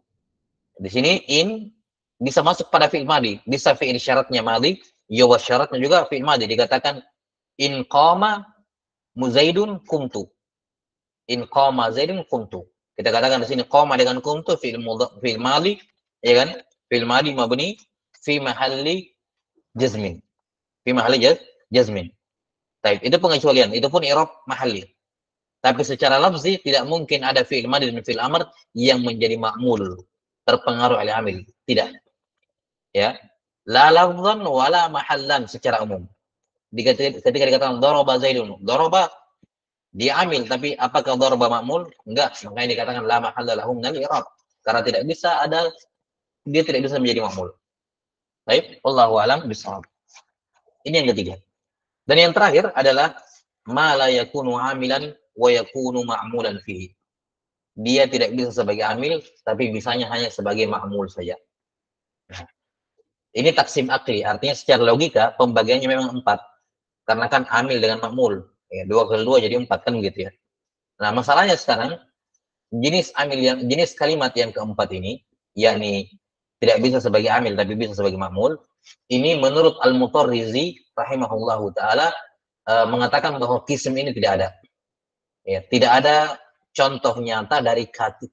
[SPEAKER 1] Di sini in bisa masuk pada fi'il madi, bisa fi'il syaratnya madi, ya wa syaratnya juga fi'il madi. Dikatakan in qama muzaidun kumtu. In qama zaidun kumtu. Kita katakan di sini qama dengan kumtu fi'il madi, ya kan? Fi'il madi mabni fi mahalli jazmin. Fi mahalli jazmin. Baik, itu pengecualian, itu pun i'rab mahalli. Tapi secara lafzi tidak mungkin ada fi'il madi dan fi'il amr yang menjadi ma'mul, terpengaruh oleh amil. Tidak. Ya. La lafzan wala mahallan secara umum. Ketika dikatakan daraba zaidun, daraba dia amil, tapi apakah daraba ma'mul? Enggak. Makanya dikatakan la mahalla lahu minal i'rab. Karena tidak bisa ada, dia tidak bisa menjadi ma'mul. Baik, wallahu a'lam bishawab. Ini yang ketiga. Dan yang terakhir adalah ma la yakunu amilan wa yakunu ma'mulan fihi. Dia tidak bisa sebagai amil, tapi bisanya hanya sebagai ma'mul saja. Nah, ini taksim akli, artinya secara logika pembagiannya memang 4. Karena kan amil dengan ma'mul, ya, 2 kali 2 jadi 4 kan gitu ya. Nah, masalahnya sekarang jenis kalimat yang keempat ini, yakni tidak bisa sebagai amil tapi bisa sebagai ma'mul, ini menurut Al-Mutarrizi rahimahullahu taala mengatakan bahwa kism ini tidak ada. Ya, tidak ada contoh nyata dari kata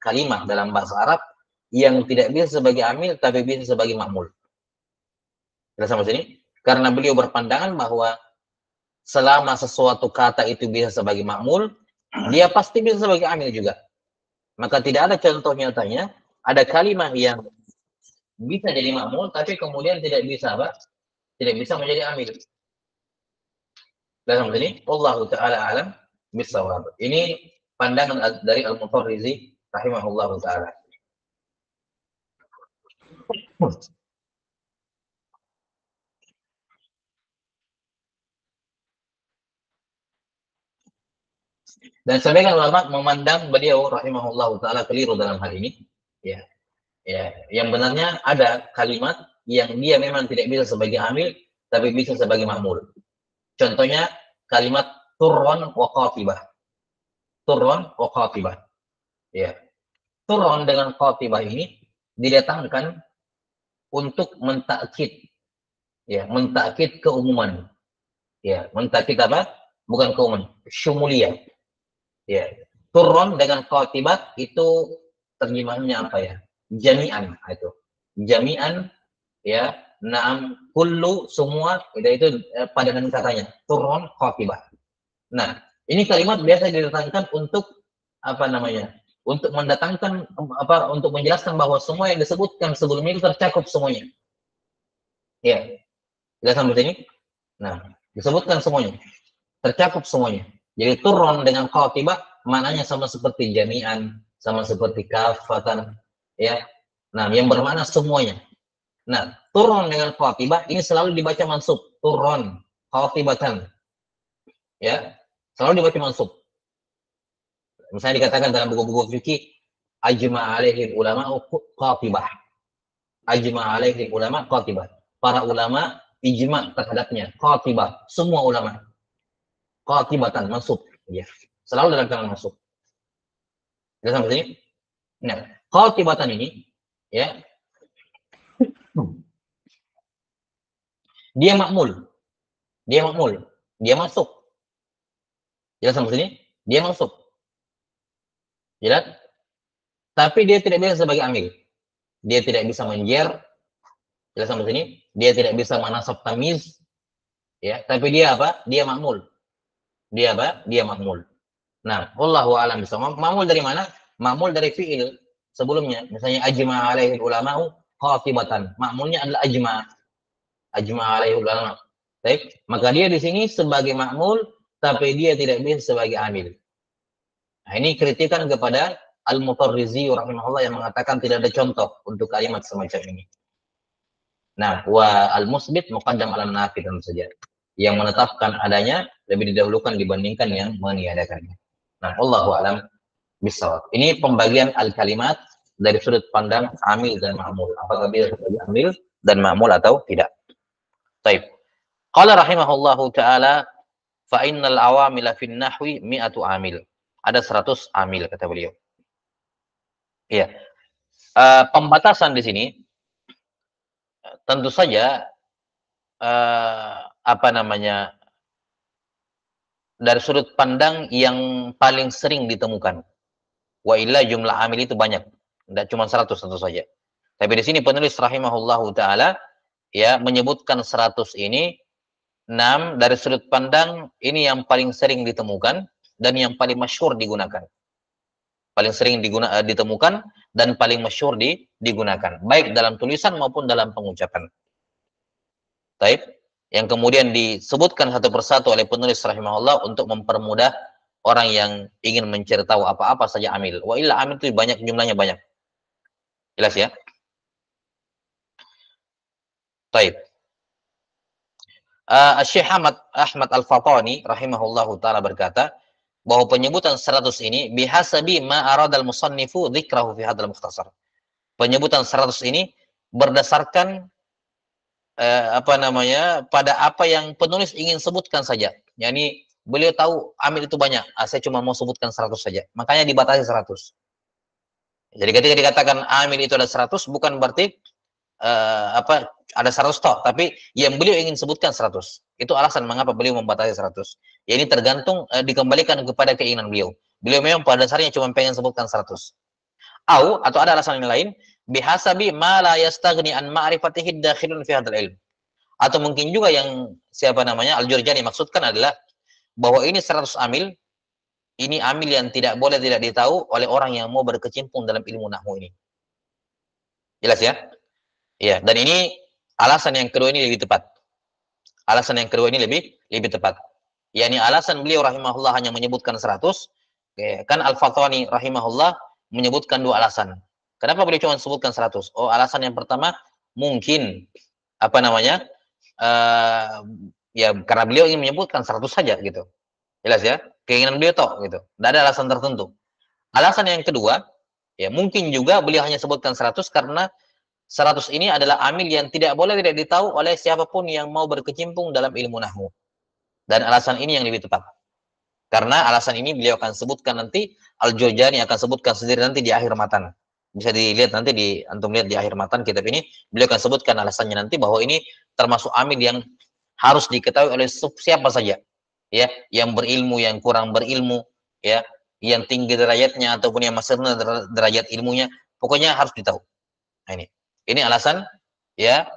[SPEAKER 1] kalimat dalam bahasa Arab yang tidak bisa sebagai amil tapi bisa sebagai ma'mul. Kita sampai sini? Karena beliau berpandangan bahwa selama sesuatu kata itu bisa sebagai ma'mul, dia pasti bisa sebagai amil juga. Maka tidak ada contoh nyatanya ada kalimat yang bisa jadi ma'mul tapi kemudian tidak bisa apa? Tidak bisa menjadi amil. Kita sampai sini? Wallahu taala alam bisawab. Ini pandangan dari Al-Mutarrizi rahimahullahu taala. Dan sebagian ulama memandang beliau rahimahullahu taala keliru dalam hal ini. Ya. Ya, yang benarnya ada kalimat yang dia memang tidak bisa sebagai amil tapi bisa sebagai ma'mul. Contohnya kalimat turron wa qatibah. Turron wa qatibah. Ya. Turron dengan qatibah ini didatangkan untuk mentakkid, ya, mentakkid keumuman. Ya, mentakkid apa? Bukan keumuman, syumuliyah. Ya. Turron dengan qatibah itu terjemahannya apa ya? Jami'an itu. Jami'an, ya, na'am kullu semua itu padanan katanya. Turron qatibah. Nah, ini kalimat biasa didatangkan untuk apa namanya? Untuk mendatangkan apa? Untuk menjelaskan bahwa semua yang disebutkan sebelum itu tercakup semuanya. Ya, jelas sampai sini. Nah, disebutkan semuanya, tercakup semuanya. Jadi turun dengan qatibah maknanya sama seperti jami'an, sama seperti kafatan, ya. Nah, yang bermakna semuanya. Nah, turun dengan qatibah ini selalu dibaca mansub, turun qatibatan. Ya, selalu dibaca mansub. Misalnya dikatakan dalam buku-buku fikih, ajma' alaihi ulama qatibah. Ajma' alaihi ulama qatibah. Para ulama ijma' terhadapnya, qatibah, semua ulama. Qatibatan mansub, ya. Selalu dalam kalangan mansub. Kita sampai sini. Nah, qatibatan ini, ya, dia makmul. dia makmul, dia masuk. Jelas sampai sini? Dia masuk. Jelas? Tapi dia tidak bisa sebagai amil. Dia tidak bisa menjer. Jelas sampai sini? Dia tidak bisa menasab tamiz. Ya, tapi dia apa? Dia makmul. Dia apa? Dia makmul. Nah, wallahu a'lam bishawab. Makmul dari mana? Makmul dari fi'il sebelumnya. Misalnya ajma alaihi ulama'u qatibatan. Makmulnya adalah ajma. Ajma alaihi ulama. Baik, maka dia di sini sebagai makmul tapi dia tidak bisa sebagai amil. Nah, ini kritikan kepada Al-Mutarrizi rahimahullah yang mengatakan tidak ada contoh untuk kalimat semacam ini. Nah, wa al-musbit muqaddam ala nafi tentu saja. Yang menetapkan adanya lebih didahulukan dibandingkan yang meniadakannya. Nah, wallahu a'lam bishawab. Ini pembagian al-kalimat dari sudut pandang amil dan ma'mul. Apakah dia sebagai amil dan ma'mul atau tidak. Baik. Qala rahimahullahu taala fa innal awamila fin nahwi mi'atu amil. Ada 100 amil kata beliau. Iya. Pembatasan di sini tentu saja apa namanya, dari sudut pandang yang paling sering ditemukan. Wa illa jumlah amil itu banyak, tidak cuma 100 tentu saja. Tapi di sini penulis rahimahullahu taala ya menyebutkan 100 ini 6 dari sudut pandang ini yang paling sering ditemukan dan yang paling masyhur digunakan. Paling sering ditemukan dan paling masyhur digunakan, baik dalam tulisan maupun dalam pengucapan. Taib, yang kemudian disebutkan satu persatu oleh penulis rahimahullah untuk mempermudah orang yang ingin mencari tahu apa-apa saja amil. Wa illa amil itu banyak, jumlahnya banyak. Jelas ya? Taib. Syekh Ahmad Al-Fatani rahimahullahu taala berkata bahwa penyebutan 100 ini bihasabi ma aradal musannifu dzikrahu fi hadzal mukhtasar. Penyebutan 100 ini berdasarkan apa namanya, pada apa yang penulis ingin sebutkan saja. Yani beliau tahu amil itu banyak, saya cuma mau sebutkan 100 saja. Makanya dibatasi 100. Jadi ketika dikatakan amil itu ada 100 bukan berarti apa ada 100 tok, tapi yang beliau ingin sebutkan 100. Itu alasan mengapa beliau membatasi 100. Ya ini tergantung dikembalikan kepada keinginan beliau. Beliau memang pada dasarnya cuma pengen sebutkan 100. Atau ada alasan yang lain, bihasabi ma la yastaghni an ma'rifatihi dakhilun fi hadzal ilm. Atau mungkin juga yang siapa namanya Al-Jurjani maksudkan adalah bahwa ini 100 amil, ini amil yang tidak boleh tidak ditahu oleh orang yang mau berkecimpung dalam ilmu nahwu ini. Jelas ya? Iya, dan ini alasan yang kedua ini lebih tepat. Alasan yang kedua ini lebih tepat. Yani alasan beliau rahimahullah hanya menyebutkan 100, kan Al-Fatani rahimahullah menyebutkan 2 alasan. Kenapa beliau cuma sebutkan 100? Oh, alasan yang pertama mungkin apa namanya? Ya karena beliau ingin menyebutkan 100 saja gitu. Jelas ya? Keinginan beliau toh gitu. Tidak ada alasan tertentu. Alasan yang kedua, ya mungkin juga beliau hanya sebutkan 100 karena 100 ini adalah amil yang tidak boleh tidak ditahu oleh siapapun yang mau berkecimpung dalam ilmu nahwu. Dan alasan ini yang lebih tepat. Karena alasan ini beliau akan sebutkan nanti, Al-Jurjani akan sebutkan sendiri nanti di akhir matan. Bisa dilihat nanti antum lihat di akhir matan kitab ini, beliau akan sebutkan alasannya nanti bahwa ini termasuk amil yang harus diketahui oleh siapa saja. Ya, yang berilmu, yang kurang berilmu, ya, yang tinggi derajatnya ataupun yang masih rendah derajat ilmunya, pokoknya harus ditahu. Nah, ini alasan ya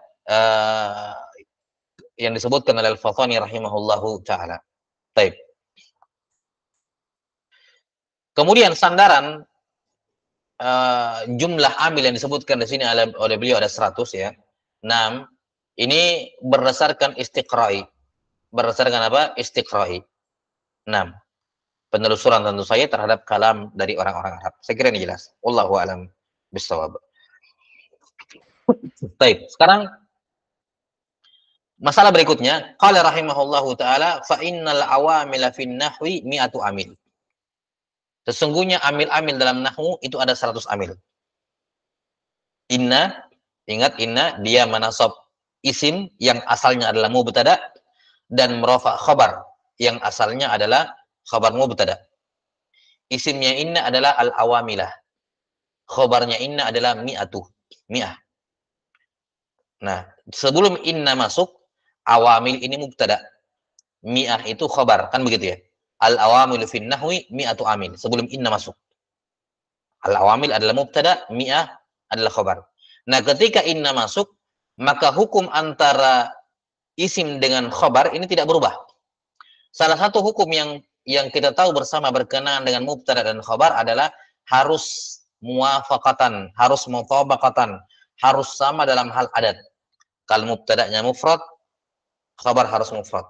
[SPEAKER 1] yang disebutkan oleh Al-Fatani rahimahullahu taala. Baik. Kemudian sandaran jumlah amil yang disebutkan di sini oleh beliau ada 100 ya. 6. Ini berdasarkan istiqra'i. Berdasarkan apa? Istiqra'i. 6. Penelusuran tentu saja terhadap kalam dari orang-orang Arab. Saya kira ini jelas. Wallahu a'lam bishawab. Baik, sekarang masalah berikutnya, qala rahimahullahu taala fa innal awamila fin nahwi mi'atu amil. Sesungguhnya amil-amil dalam nahwu itu ada 100 amil. Inna, ingat inna dia menasab isim yang asalnya adalah mubtada dan merafa khabar yang asalnya adalah khabar mubtada. Isimnya inna adalah al-awamilah. Khabarnya inna adalah mi'atu, mi'ah. Nah, sebelum inna masuk, awamil ini mubtada. mi'ah itu khabar, kan begitu ya. Al-awamilu fin nahwi mi'atu amil, sebelum inna masuk. Al-awamil adalah mubtada, mi'ah adalah khabar. Nah, ketika inna masuk, maka hukum antara isim dengan khabar ini tidak berubah. Salah satu hukum yang kita tahu bersama berkenaan dengan mubtada dan khabar adalah harus muwafaqatan, harus mutabaqatan, harus sama dalam hal adat. Kalau mubtada'nya mufrad, khabar harus mufrad.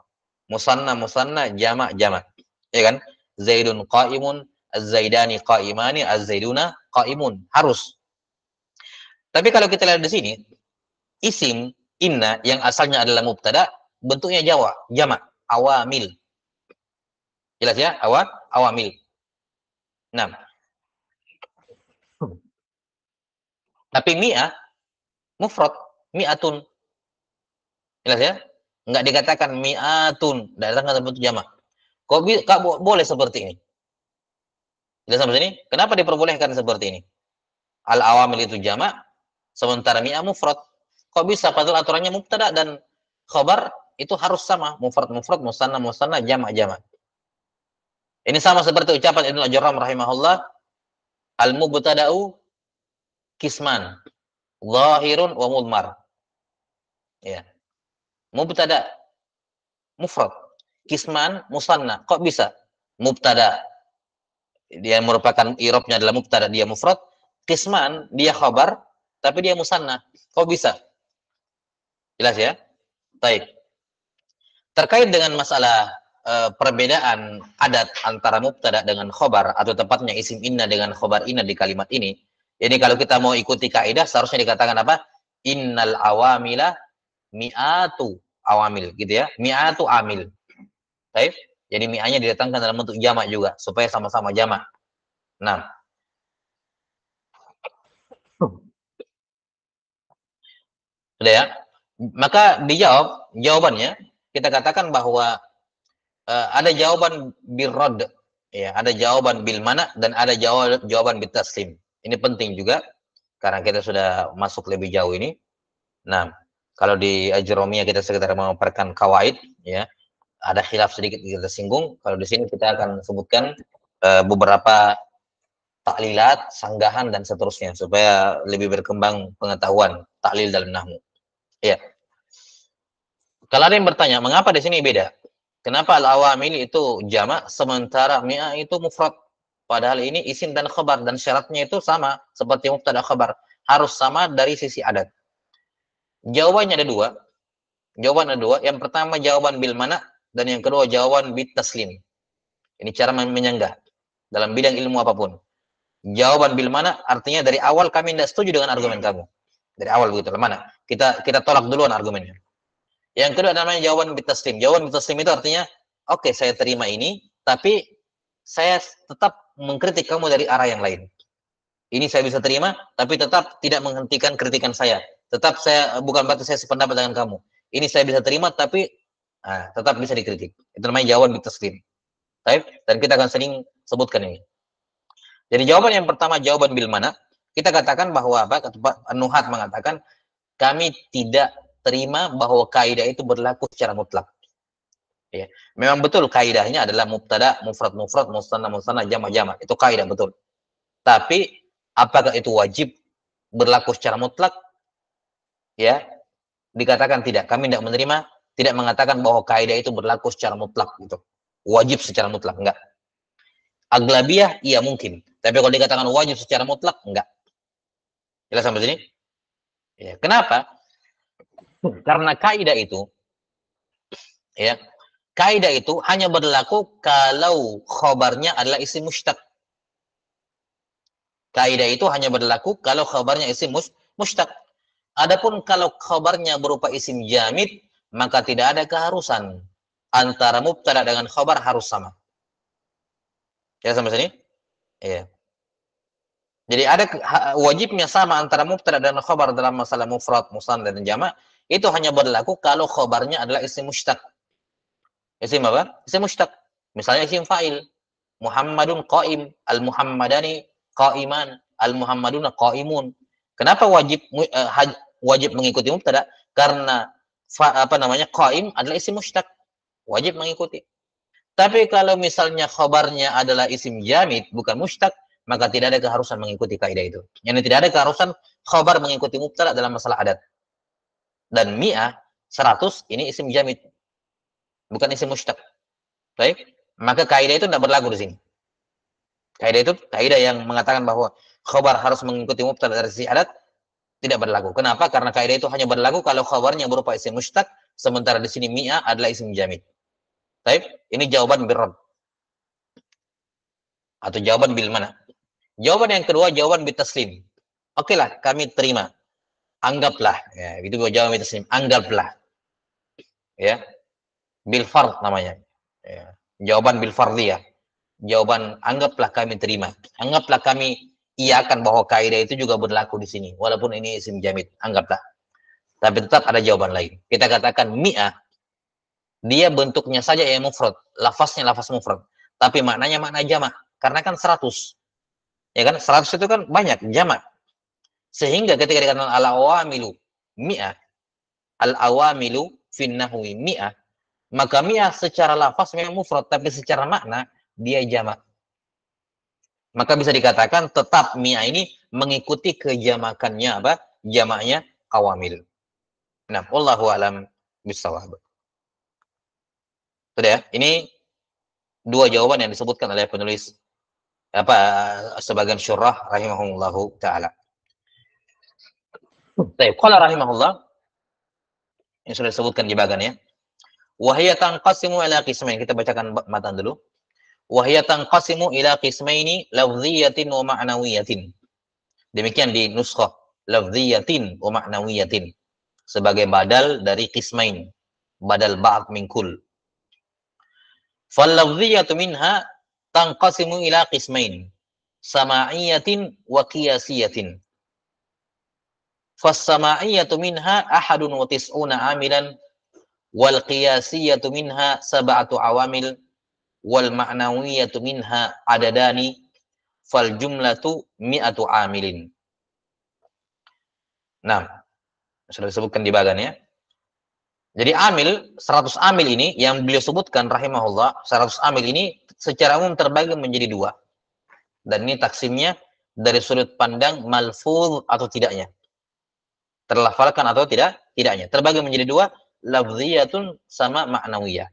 [SPEAKER 1] Musanna musanna, jamak jamak. Ya kan? Zaidun qa'imun, az-zaidani qa'imani, az-zaiduna qa'imun. Harus. Tapi kalau kita lihat di sini, isim inna yang asalnya adalah mubtada, bentuknya jamak, awamil. Jelas ya? Awamil. Nah, tapi mi'ah mufrad, mi'atun. Jelas ya? Enggak dikatakan mi'atun, datang bentuk jamak. Kok boleh seperti ini? Jelas sampai sini? Kenapa diperbolehkan seperti ini? Al-awamil itu jamak, sementara mi'ah mufrad. Kok bisa? Padahal aturannya mubtada dan khabar itu harus sama. Mufrad, musanna, musanna, jamak, jamak. Ini sama seperti ucapan Ibnu Al-Jarrah rahimahullah, al-mubtada'u kisman, zahirun wa mudmar. Ya. Mubtada mufrad, kisman musanna. Kok bisa? Mubtada dia merupakan i'rabnya adalah mubtada, dia mufrad, kisman dia khabar tapi dia musanna. Kok bisa? Jelas ya? Baik. Terkait dengan masalah perbedaan adat antara mubtada dengan khobar, atau tepatnya isim inna dengan khobar inna di kalimat ini, jadi kalau kita mau ikuti kaidah seharusnya dikatakan apa? Innal awamila mi'atu awamil, gitu ya. Mi'atu amil. Baik. Jadi mi'anya didatangkan dalam bentuk jamak juga supaya sama-sama jamak. Nah. Sudah ya? Maka jawabannya kita katakan bahwa ada jawaban bil rad, ya, ada jawaban bil mana dan ada jawaban bil taslim. Ini penting juga karena kita sudah masuk lebih jauh ini. Nah, kalau di Ajromiyah kita sekedar memaparkan kawaid, ya, ada khilaf sedikit kita singgung. Kalau di sini kita akan sebutkan beberapa taklilat, sanggahan dan seterusnya supaya lebih berkembang pengetahuan taklil dalam nahwu. Ya. Kalau ada yang bertanya, mengapa di sini beda? Kenapa al-awamil itu jamak sementara mi'ah itu mufrad? Padahal ini isim dan khabar dan syaratnya itu sama seperti mubtada khabar, harus sama dari sisi adat. Jawabannya ada dua. Jawaban ada dua. Yang pertama jawaban bil mana dan yang kedua jawaban bit taslim. Ini cara menyanggah dalam bidang ilmu apapun. Jawaban bil mana artinya dari awal kami tidak setuju dengan argumen kamu. Dari awal begitu. Mana? Kita tolak duluan argumennya. Yang kedua namanya jawaban bitaslim. Jawaban bitaslim itu artinya, oke, saya terima ini, tapi saya tetap mengkritik kamu dari arah yang lain. Ini saya bisa terima, tapi tetap tidak menghentikan kritikan saya. Tetap saya, bukan berarti saya sependapat dengan kamu. Ini saya bisa terima, tapi tetap bisa dikritik. Itu namanya jawaban bitaslim. Dan kita akan sering sebutkan ini. Jadi jawaban yang pertama, jawaban bil mana, kita katakan bahwa apa? Nuhat mengatakan, kami tidak terima bahwa kaidah itu berlaku secara mutlak. Ya. Memang betul kaidahnya adalah mubtada, mufrad, musanna, musanna, jamak, jamak. Itu kaidah betul. Tapi apakah itu wajib berlaku secara mutlak? Ya, dikatakan tidak. Kami tidak menerima, tidak mengatakan bahwa kaidah itu berlaku secara mutlak gitu. Wajib secara mutlak, enggak. Aglabiyah iya mungkin. Tapi kalau dikatakan wajib secara mutlak, enggak. Jelas sampai sini? Ya, kenapa? Karena kaidah itu, ya, kaidah itu hanya berlaku kalau khobarnya adalah isim mushtaq. Kaidah itu hanya berlaku kalau khobarnya isim mushtaq. Adapun kalau khobarnya berupa isim jamid, maka tidak ada keharusan antara mubtada dengan khobar harus sama. Ya sampai sini? Iya. Jadi ada wajibnya sama antara mubtada dan khobar dalam masalah mufrad, musanna dan jamak. Itu hanya berlaku kalau khobarnya adalah isim mushtaq. Isim apa? Isim mushtaq. Misalnya isim fa'il. Muhammadun qa'im, al-muhammadani qa'iman, al-muhammaduna qa'imun. Kenapa wajib mengikuti mubtada? Karena qa'im adalah isim mushtaq. wajib mengikuti. Tapi kalau misalnya khabarnya adalah isim jamid, bukan mushtaq, maka tidak ada keharusan mengikuti kaidah itu. Yani tidak ada keharusan khabar mengikuti mubtada dalam masalah adat. Dan mi'ah, 100, ini isim jamid, bukan isim mushtaq. Baik? Maka kaidah itu tidak berlaku di sini. Kaidah itu kaidah yang mengatakan bahwa khabar harus mengikuti mubtada dari sisi adat tidak berlaku. Kenapa? Karena kaidah itu hanya berlaku kalau khabarnya berupa isim mushtaq, sementara di sini mi'ah adalah isim jamid. Baik? Ini jawaban bil radd. Atau jawaban bil mana? Jawaban yang kedua, jawaban bil taslim. Oke lah, kami terima. Anggaplah. Ya, itu jawaban bil taslim. Anggaplah. Ya. Bil fard namanya. Ya. Jawaban bil fardiyah. Jawaban anggaplah kami terima. Anggaplah kami iakan bahwa kaidah itu juga berlaku di sini. Walaupun ini isim jamid. Anggaplah. Tapi tetap ada jawaban lain. Kita katakan mi'ah. Dia bentuknya saja yang mufrad. Lafaznya lafaz mufrad. Tapi maknanya makna jamak. Karena kan 100. Ya kan? 100 itu kan banyak. Jamak. Sehingga ketika dikatakan al-awamilu mi'ah. Al-awamilu fin nahwi mi'ah. Maka mi'ah secara lafaz memang mufrad. Tapi secara makna dia jamak. Maka bisa dikatakan tetap mi'ah ini mengikuti kejamakannya apa? Jamaknya awamil. Nah, wallahu a'lam bishawab. Sudah ya? Ini dua jawaban yang disebutkan oleh penulis apa sebagian syurah rahimahullahu taala. Baik, qala rahimahullah yang sudah disebutkan di bagan ya. Wa hiya tanqasimu ila qismain. Kita bacakan matan dulu. Wa hiya tanqasimu ila qismaini lafdhiyatin wa ma'nawiyatin. Demikian di nuskhah lafdhiyatin wa ma'nawiyatin sebagai badal dari qismain, badal ba'd min kull. Fal lafdhiyatu minha tanqasimu ila qismain, sama'iyatin wa qiyasiyatin. Fas sama'iyatu minha ahadun wa tis'una amilan wal qiyasiyatu minha sab'atu awamil wal ma'nawiyatu minha adadani fal jumlatu mi'atu amilin. Nah, sudah disebutkan di bagan ya. Jadi amil, 100 amil ini yang beliau sebutkan rahimahullah, 100 amil ini secara umum terbagi menjadi dua. Dan ini taksimnya dari sudut pandang malfuz atau tidaknya. Terlafalkan atau tidaknya. Terbagi menjadi dua, lafziyatun sama ma'nawiyah.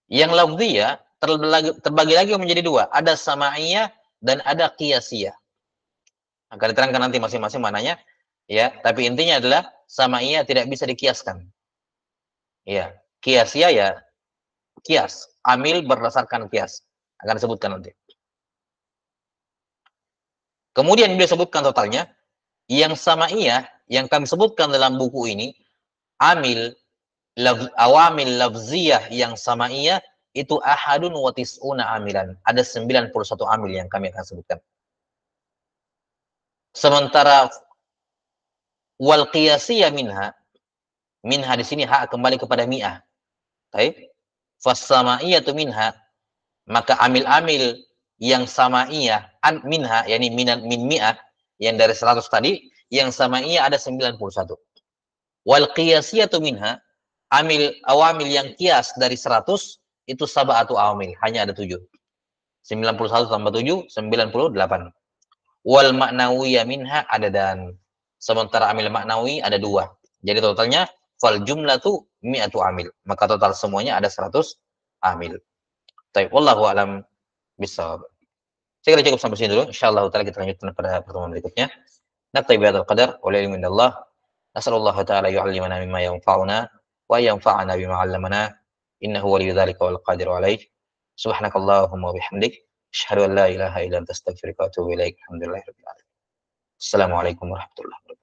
[SPEAKER 1] Yang lafziyah terbagi lagi menjadi dua, ada sama'iyah dan ada qiyasiyah. Akan diterangkan nanti masing-masing mananya. Ya, tapi intinya adalah sama'iyah tidak bisa dikiaskan. Ya, qiyasiyah ya kias, amil berdasarkan kias. Akan disebutkan nanti. Kemudian beliau sebutkan totalnya, yang sama'iyah yang kami sebutkan dalam buku ini, amil awamil lafziyah yang sama'iyah itu ahadun wa tis'una amilan. Ada 91 amil yang kami akan sebutkan. Sementara wal qiyasiyah minha di sini hak kembali kepada mi'ah. Baik. Fas-sama'iyatu minha, maka amil-amil yang sama'iyah minha yakni min mi'ah yang dari 100 tadi, yang sama'iyah ada 91. Wal qiyasiyatu minha, awamil yang kias dari 100 itu sab'atu awamil, hanya ada 7. 91 tambah 7 98. Wal ma'nawiyah minha adadan. Sementara amil maknawi ada 2. Jadi totalnya fal jumlatu mi'atu amil. Maka total semuanya ada 100 amil. Baik, wallahu a'lam bishawab. Saya kira cukup sampai sini dulu. Insyaallah taala kita lanjutkan pada pertemuan berikutnya. Naktabi bihadzal qadar wa la ilmu indallah. Nasallallahu taala yu'allimana mimma yanfa'una wa yanfa'ana bima 'allamana. Innahu waliyyu dzalika wal qadiru 'alaih. Subhanakallahumma wa bihamdik, asyhadu an la ilaha illa anta astaghfiruka wa atubu ilaik. Alhamdulillahirabbil alamin. Assalamualaikum warahmatullahi wabarakatuh.